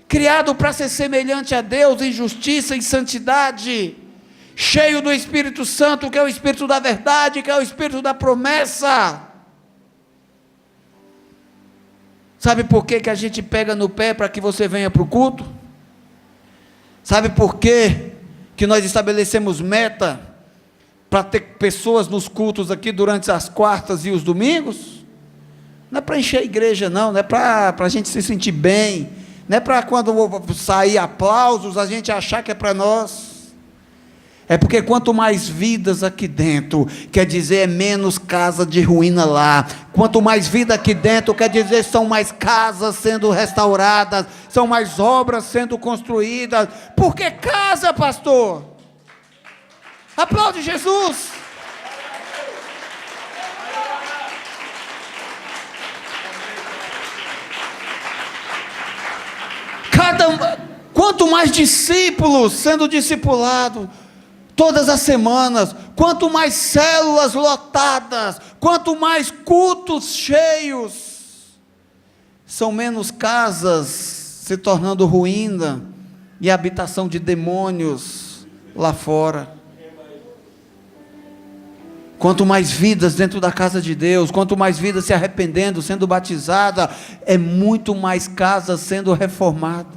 [SPEAKER 1] criado para ser semelhante a Deus em justiça, em santidade, cheio do Espírito Santo, que é o Espírito da verdade, que é o Espírito da promessa? Sabe por que a gente pega no pé para que você venha para o culto? Sabe por que nós estabelecemos meta para ter pessoas nos cultos aqui durante as quartas e os domingos? Não é para encher a igreja, não é para a gente se sentir bem, não é para quando sair aplausos a gente achar que é para nós. É porque quanto mais vidas aqui dentro, quer dizer é menos casa de ruína lá. Quanto mais vida aqui dentro, quer dizer são mais casas sendo restauradas, são mais obras sendo construídas. Por que casa, pastor? Aplaude Jesus. Quanto mais discípulos sendo discipulados todas as semanas, quanto mais células lotadas, quanto mais cultos cheios, são menos casas se tornando ruína e habitação de demônios lá fora. Quanto mais vidas dentro da casa de Deus, quanto mais vidas se arrependendo, sendo batizada, é muito mais casas sendo reformadas.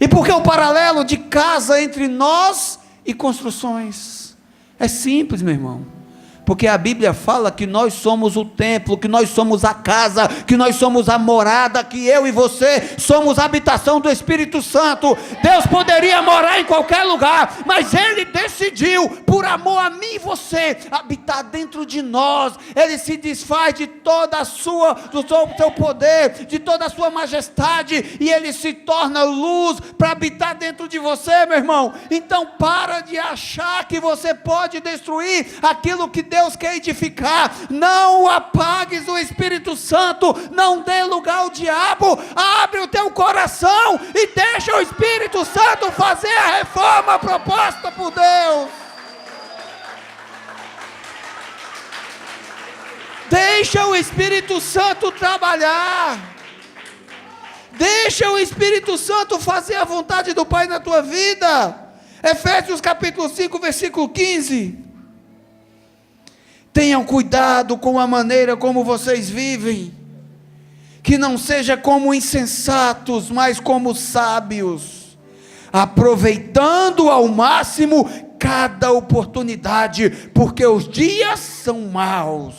[SPEAKER 1] E por que o paralelo de casa entre nós e construções? É simples, meu irmão. Porque a Bíblia fala que nós somos o templo, que nós somos a casa, que nós somos a morada, que eu e você somos a habitação do Espírito Santo. Deus poderia morar em qualquer lugar, mas Ele decidiu, por amor a mim e você, habitar dentro de nós. Ele se desfaz de toda a sua, do seu poder, de toda a sua majestade, e Ele se torna luz para habitar dentro de você, meu irmão. Então para de achar que você pode destruir aquilo que Deus quer edificar. Não apagues o Espírito Santo, não dê lugar ao diabo. Abre o teu coração e deixa o Espírito Santo fazer a reforma proposta por Deus. Deixa o Espírito Santo trabalhar. Deixa o Espírito Santo fazer a vontade do Pai na tua vida. Efésios capítulo 5, versículo 15. Tenham cuidado com a maneira como vocês vivem, que não seja como insensatos, mas como sábios, aproveitando ao máximo cada oportunidade, porque os dias são maus.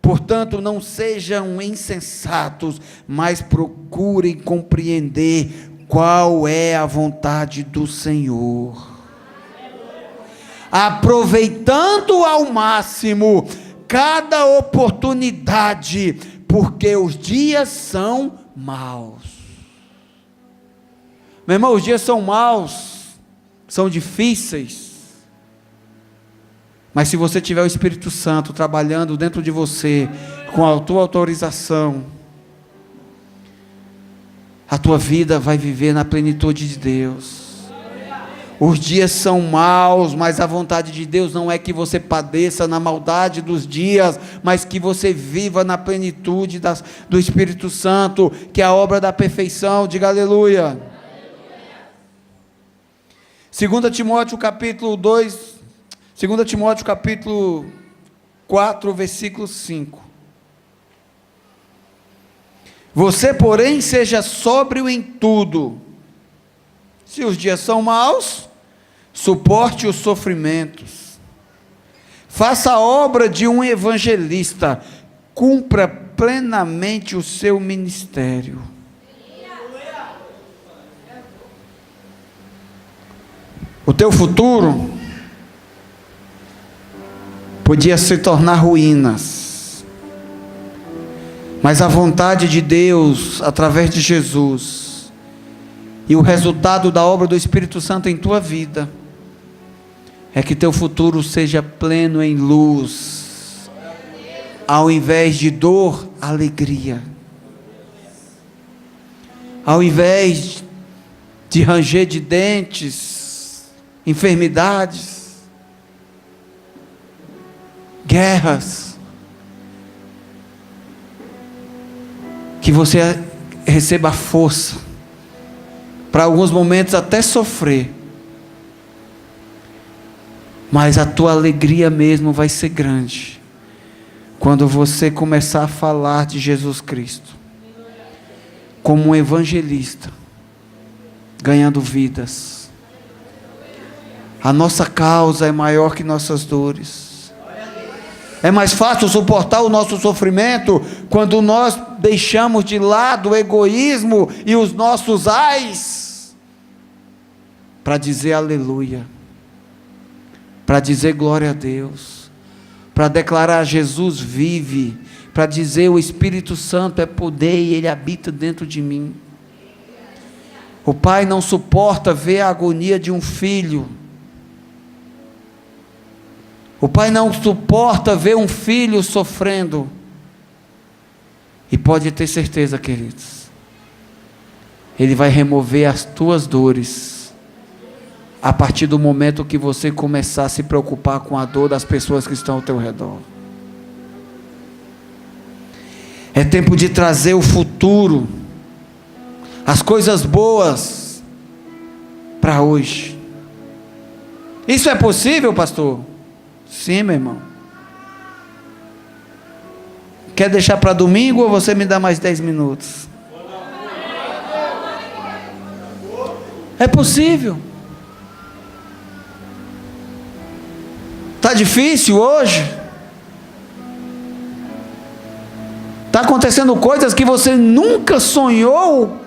[SPEAKER 1] Portanto, não sejam insensatos, mas procurem compreender qual é a vontade do Senhor. Aproveitando ao máximo cada oportunidade, porque os dias são maus. Meu irmão, os dias são maus, são difíceis, mas se você tiver o Espírito Santo trabalhando dentro de você, com a tua autorização, a tua vida vai viver na plenitude de Deus. Os dias são maus, mas a vontade de Deus não é que você padeça na maldade dos dias, mas que você viva na plenitude do Espírito Santo, que é a obra da perfeição. Diga aleluia. 2 Timóteo capítulo 2, 2 Timóteo capítulo 4, versículo 5. Você, porém, seja sóbrio em tudo. Se os dias são maus, suporte os sofrimentos. Faça a obra de um evangelista. Cumpra plenamente o seu ministério. O teu futuro podia se tornar ruínas, mas a vontade de Deus, através de Jesus, e o resultado da obra do Espírito Santo em tua vida, é que teu futuro seja pleno em luz, ao invés de dor, alegria, ao invés de ranger de dentes, enfermidades, guerras, que você receba força, para alguns momentos até sofrer, mas a tua alegria mesmo vai ser grande, quando você começar a falar de Jesus Cristo, como um evangelista, ganhando vidas. A nossa causa é maior que nossas dores. É mais fácil suportar o nosso sofrimento quando nós deixamos de lado o egoísmo e os nossos ais, para dizer aleluia, para dizer glória a Deus, para declarar Jesus vive, para dizer o Espírito Santo é poder e Ele habita dentro de mim. O pai não suporta ver a agonia de um filho. O pai não suporta ver um filho sofrendo. E pode ter certeza, queridos, Ele vai remover as tuas dores, a partir do momento que você começar a se preocupar com a dor das pessoas que estão ao teu redor. É tempo de trazer o futuro, as coisas boas, para hoje. Isso é possível, pastor? Sim, meu irmão. Quer deixar para domingo ou você me dá mais 10 minutos? É possível. Está difícil hoje? Está acontecendo coisas que você nunca sonhou?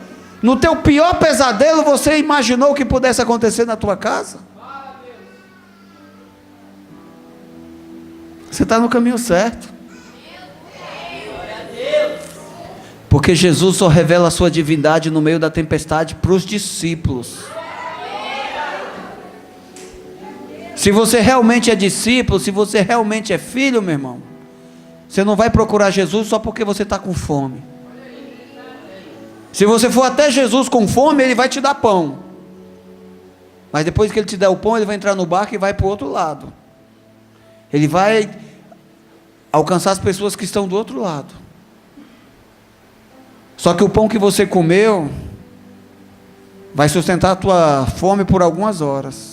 [SPEAKER 1] No teu pior pesadelo você imaginou que pudesse acontecer na tua casa? Você está no caminho certo. Porque Jesus só revela a sua divindade no meio da tempestade para os discípulos. Se você realmente é discípulo, se você realmente é filho, meu irmão, você não vai procurar Jesus só porque você está com fome. Se você for até Jesus com fome, Ele vai te dar pão. Mas depois que Ele te der o pão, Ele vai entrar no barco e vai para o outro lado. Ele vai alcançar as pessoas que estão do outro lado. Só que o pão que você comeu vai sustentar a tua fome por algumas horas.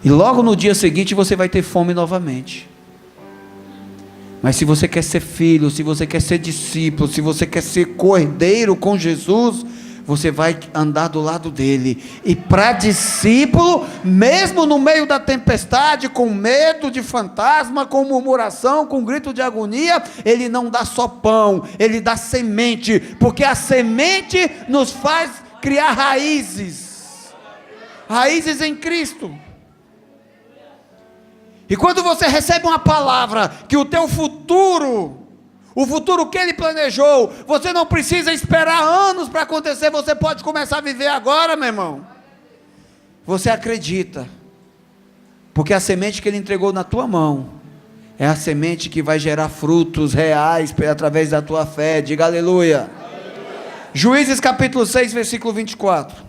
[SPEAKER 1] E logo no dia seguinte você vai ter fome novamente. Mas se você quer ser filho, se você quer ser discípulo, se você quer ser cordeiro com Jesus, você vai andar do lado dele. E para discípulo, mesmo no meio da tempestade, com medo de fantasma, com murmuração, com grito de agonia, ele não dá só pão, ele dá semente, porque a semente nos faz criar raízes em Cristo. E quando você recebe uma palavra que o teu futuro, o futuro que Ele planejou, você não precisa esperar anos para acontecer, você pode começar a viver agora, meu irmão. Você acredita, porque a semente que Ele entregou na tua mão, é a semente que vai gerar frutos reais, através da tua fé. Diga aleluia. Juízes capítulo 6, versículo 24.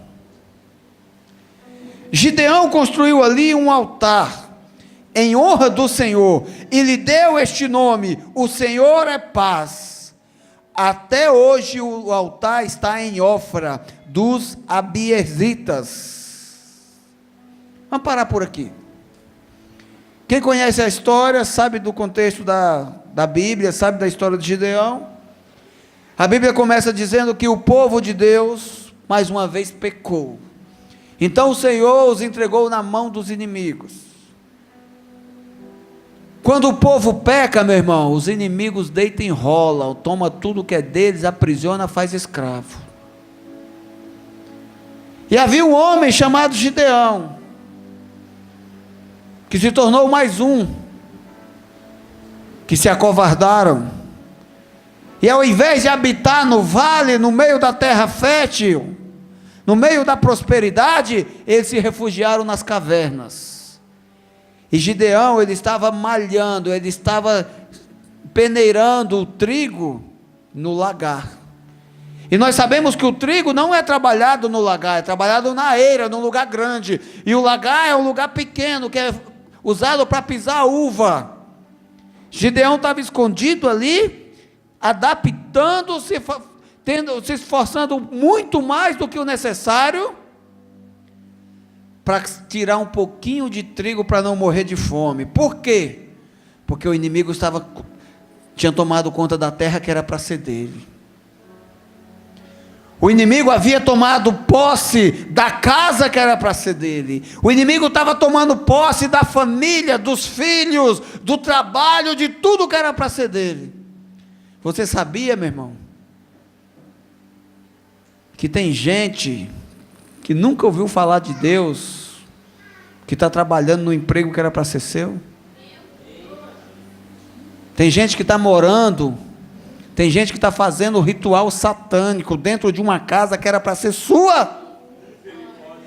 [SPEAKER 1] Gideão construiu ali um altar, em honra do Senhor, e lhe deu este nome: o Senhor é paz. Até hoje o altar está em Ofra dos Abiezitas. Vamos parar por aqui. Quem conhece a história, sabe do contexto da Bíblia, sabe da história de Gideão. A Bíblia começa dizendo que o povo de Deus, mais uma vez, pecou. Então o Senhor os entregou na mão dos inimigos. Quando o povo peca, meu irmão, os inimigos deitam e enrolam, toma tudo que é deles, aprisiona, faz escravo. E havia um homem chamado Gideão, que se tornou mais um, que se acovardaram, e ao invés de habitar no vale, no meio da terra fértil, no meio da prosperidade, eles se refugiaram nas cavernas. E Gideão, ele estava malhando, ele estava peneirando o trigo no lagar. E nós sabemos que o trigo não é trabalhado no lagar, é trabalhado na eira, num lugar grande. E o lagar é um lugar pequeno, que é usado para pisar a uva. Gideão estava escondido ali, adaptando-se, se esforçando muito mais do que o necessário, para tirar um pouquinho de trigo para não morrer de fome. Por quê? Porque o inimigo tinha tomado conta da terra que era para ser dele. O inimigo havia tomado posse da casa que era para ser dele. O inimigo estava tomando posse da família, dos filhos, do trabalho, de tudo que era para ser dele. Você sabia, meu irmão, que tem gente que nunca ouviu falar de Deus, que está trabalhando no emprego que era para ser seu? Tem gente que está morando, tem gente que está fazendo ritual satânico dentro de uma casa que era para ser sua,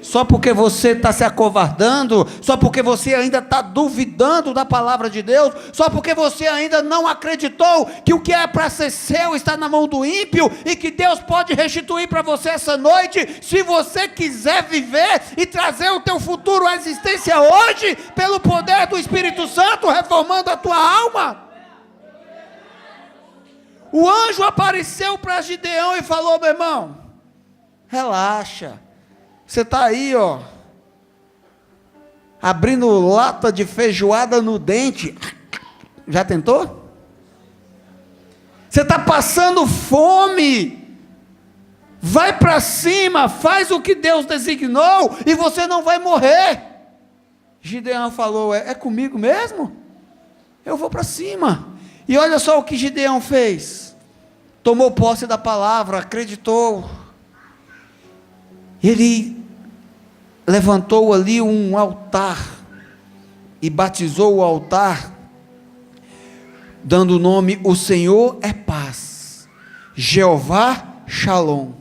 [SPEAKER 1] só porque você está se acovardando, só porque você ainda está duvidando da palavra de Deus, só porque você ainda não acreditou que o que é para ser seu está na mão do ímpio, e que Deus pode restituir para você essa noite, se você quiser viver e trazer o teu futuro à existência hoje, pelo poder do Espírito Santo, reformando a tua alma. O anjo apareceu para Gideão e falou: meu irmão, relaxa, você está aí, ó, abrindo lata de feijoada no dente. Já tentou? Você está passando fome. Vai para cima, faz o que Deus designou e você não vai morrer. Gideão falou: é comigo mesmo? Eu vou para cima. E olha só o que Gideão fez. Tomou posse da palavra, acreditou. Ele levantou ali um altar e batizou o altar, dando o nome: o Senhor é paz, Jeová Shalom.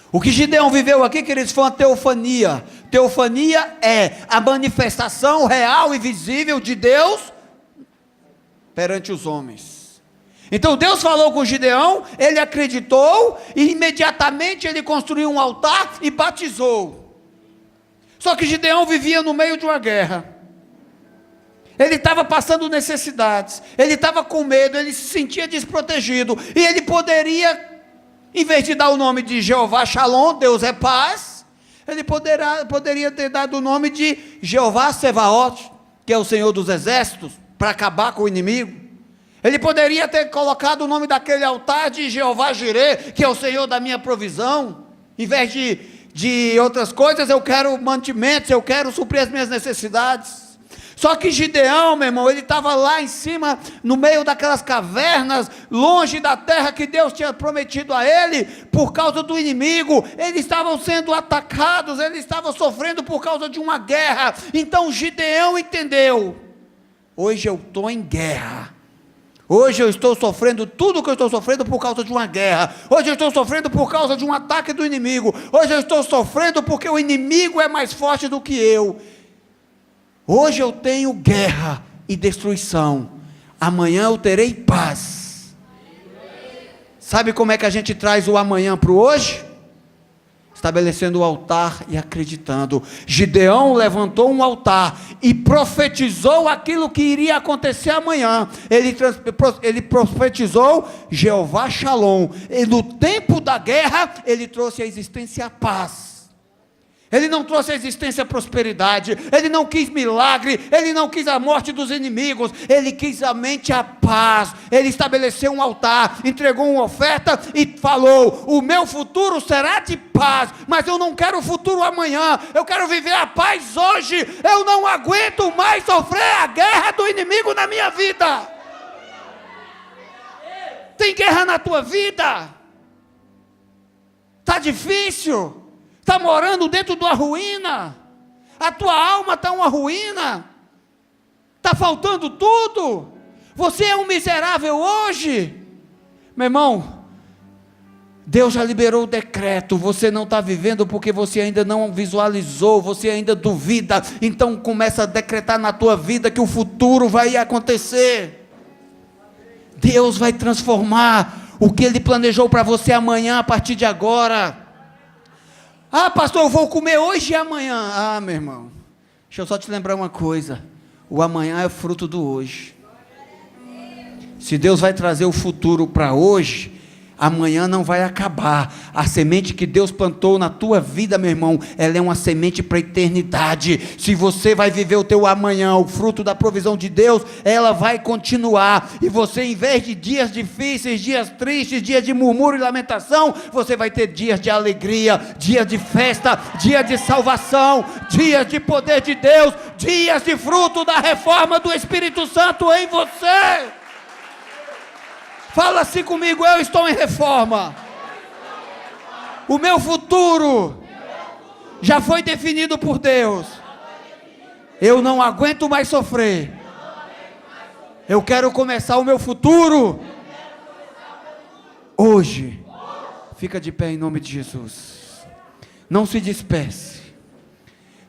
[SPEAKER 1] O que Gideão viveu aqui, queridos, foi uma teofania. Teofania é a manifestação real e visível de Deus perante os homens. Então Deus falou com Gideão, ele acreditou, e imediatamente ele construiu um altar e batizou. Só que Gideão vivia no meio de uma guerra. Ele estava passando necessidades, ele estava com medo, ele se sentia desprotegido, e ele poderia, em vez de dar o nome de Jeová Shalom, Deus é paz, ele poderia ter dado o nome de Jeová Sevaot, que é o Senhor dos Exércitos, para acabar com o inimigo. Ele poderia ter colocado o nome daquele altar de Jeová Jireh, que é o Senhor da minha provisão. Em vez de outras coisas, eu quero mantimentos, eu quero suprir as minhas necessidades. Só que Gideão, meu irmão, ele estava lá em cima, no meio daquelas cavernas, longe da terra que Deus tinha prometido a ele, por causa do inimigo. Eles estavam sendo atacados, eles estavam sofrendo por causa de uma guerra. Então Gideão entendeu: hoje eu estou em guerra. Hoje eu estou sofrendo tudo o que eu estou sofrendo por causa de uma guerra. Hoje eu estou sofrendo por causa de um ataque do inimigo. Hoje eu estou sofrendo porque o inimigo é mais forte do que eu. Hoje eu tenho guerra e destruição. Amanhã eu terei paz. Sabe como é que a gente traz o amanhã para o hoje? Estabelecendo o altar e acreditando. Gideão levantou um altar e profetizou aquilo que iria acontecer amanhã. Ele profetizou Jeová Shalom. E no tempo da guerra, ele trouxe à existência a paz. Ele não trouxe à existência a prosperidade, ele não quis milagre, ele não quis a morte dos inimigos, ele quis somente a paz. Ele estabeleceu um altar, entregou uma oferta e falou: o meu futuro será de paz, mas eu não quero o futuro amanhã, eu quero viver a paz hoje. Eu não aguento mais sofrer a guerra do inimigo na minha vida. Tem guerra na tua vida? Está difícil? Está morando dentro de uma ruína? A tua alma está uma ruína? Está faltando tudo? Você é um miserável hoje? Meu irmão, Deus já liberou o decreto. Você não está vivendo porque você ainda não visualizou, você ainda duvida. Então começa a decretar na tua vida que o futuro vai acontecer. Deus vai transformar o que Ele planejou para você amanhã, a partir de agora. Ah, pastor, eu vou comer hoje e amanhã. Ah, meu irmão, deixa eu só te lembrar uma coisa: o amanhã é fruto do hoje. Se Deus vai trazer o futuro para hoje, amanhã não vai acabar. A semente que Deus plantou na tua vida, meu irmão, ela é uma semente para a eternidade. Se você vai viver o teu amanhã, o fruto da provisão de Deus, ela vai continuar. E você, em vez de dias difíceis, dias tristes, dias de murmúrio e lamentação, você vai ter dias de alegria, dias de festa, dias de salvação, dias de poder de Deus, dias de fruto da reforma do Espírito Santo em você. Fala assim comigo: eu estou em reforma. O meu futuro já foi definido por Deus. Eu não aguento mais sofrer. Eu quero começar o meu futuro hoje. Fica de pé em nome de Jesus. Não se disperse.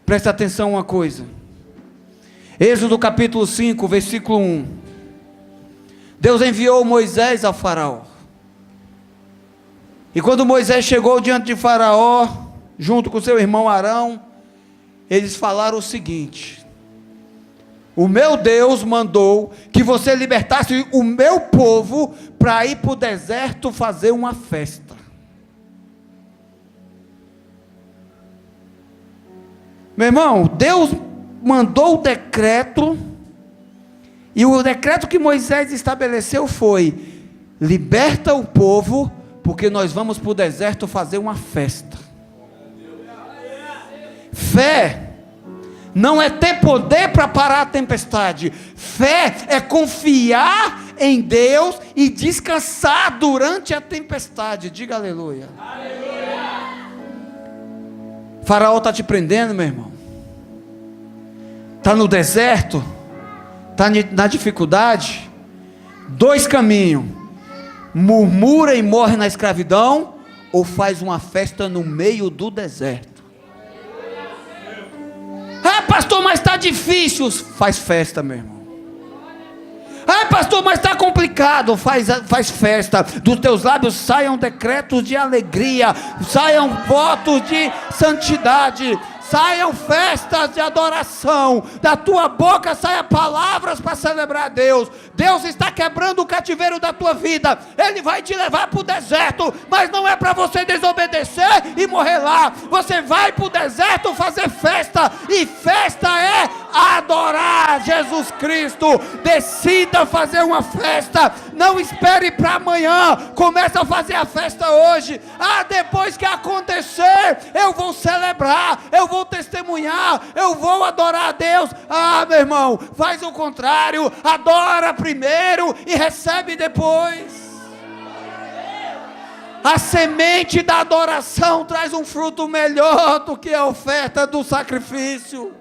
[SPEAKER 1] Presta atenção uma coisa. Êxodo capítulo 5, versículo 1. Deus enviou Moisés ao faraó. E quando Moisés chegou diante de Faraó, junto com seu irmão Arão, eles falaram o seguinte: o meu Deus mandou que você libertasse o meu povo para ir para o deserto fazer uma festa. Meu irmão, Deus mandou o decreto. E o decreto que Moisés estabeleceu foi: liberta o povo, porque nós vamos para o deserto fazer uma festa. Fé Não é ter poder para parar a tempestade. Fé é confiar em Deus e descansar durante a tempestade. Diga aleluia. Aleluia. Faraó está te prendendo, meu irmão. Está no deserto. Está na dificuldade. 2 caminhos: murmura e morre na escravidão, ou faz uma festa no meio do deserto. Ah, pastor, mas está difícil. Faz festa, meu irmão. Ah, pastor, mas está complicado. Faz festa. Dos teus lábios saiam decretos de alegria, saiam votos de santidade, saiam festas de adoração. Da tua boca saiam palavras para celebrar a Deus. Deus está quebrando o cativeiro da tua vida. Ele vai te levar para o deserto, mas não é para você desobedecer e morrer lá. Você vai para o deserto fazer festa, e festa é adorar Jesus Cristo. Decida fazer uma festa. Não espere para amanhã. Começa a fazer a festa hoje. Ah, depois que acontecer, eu vou celebrar, eu vou testemunhar, eu vou adorar a Deus. Ah, meu irmão, faz o contrário. Adora primeiro e recebe depois. A semente da adoração traz um fruto melhor do que a oferta do sacrifício.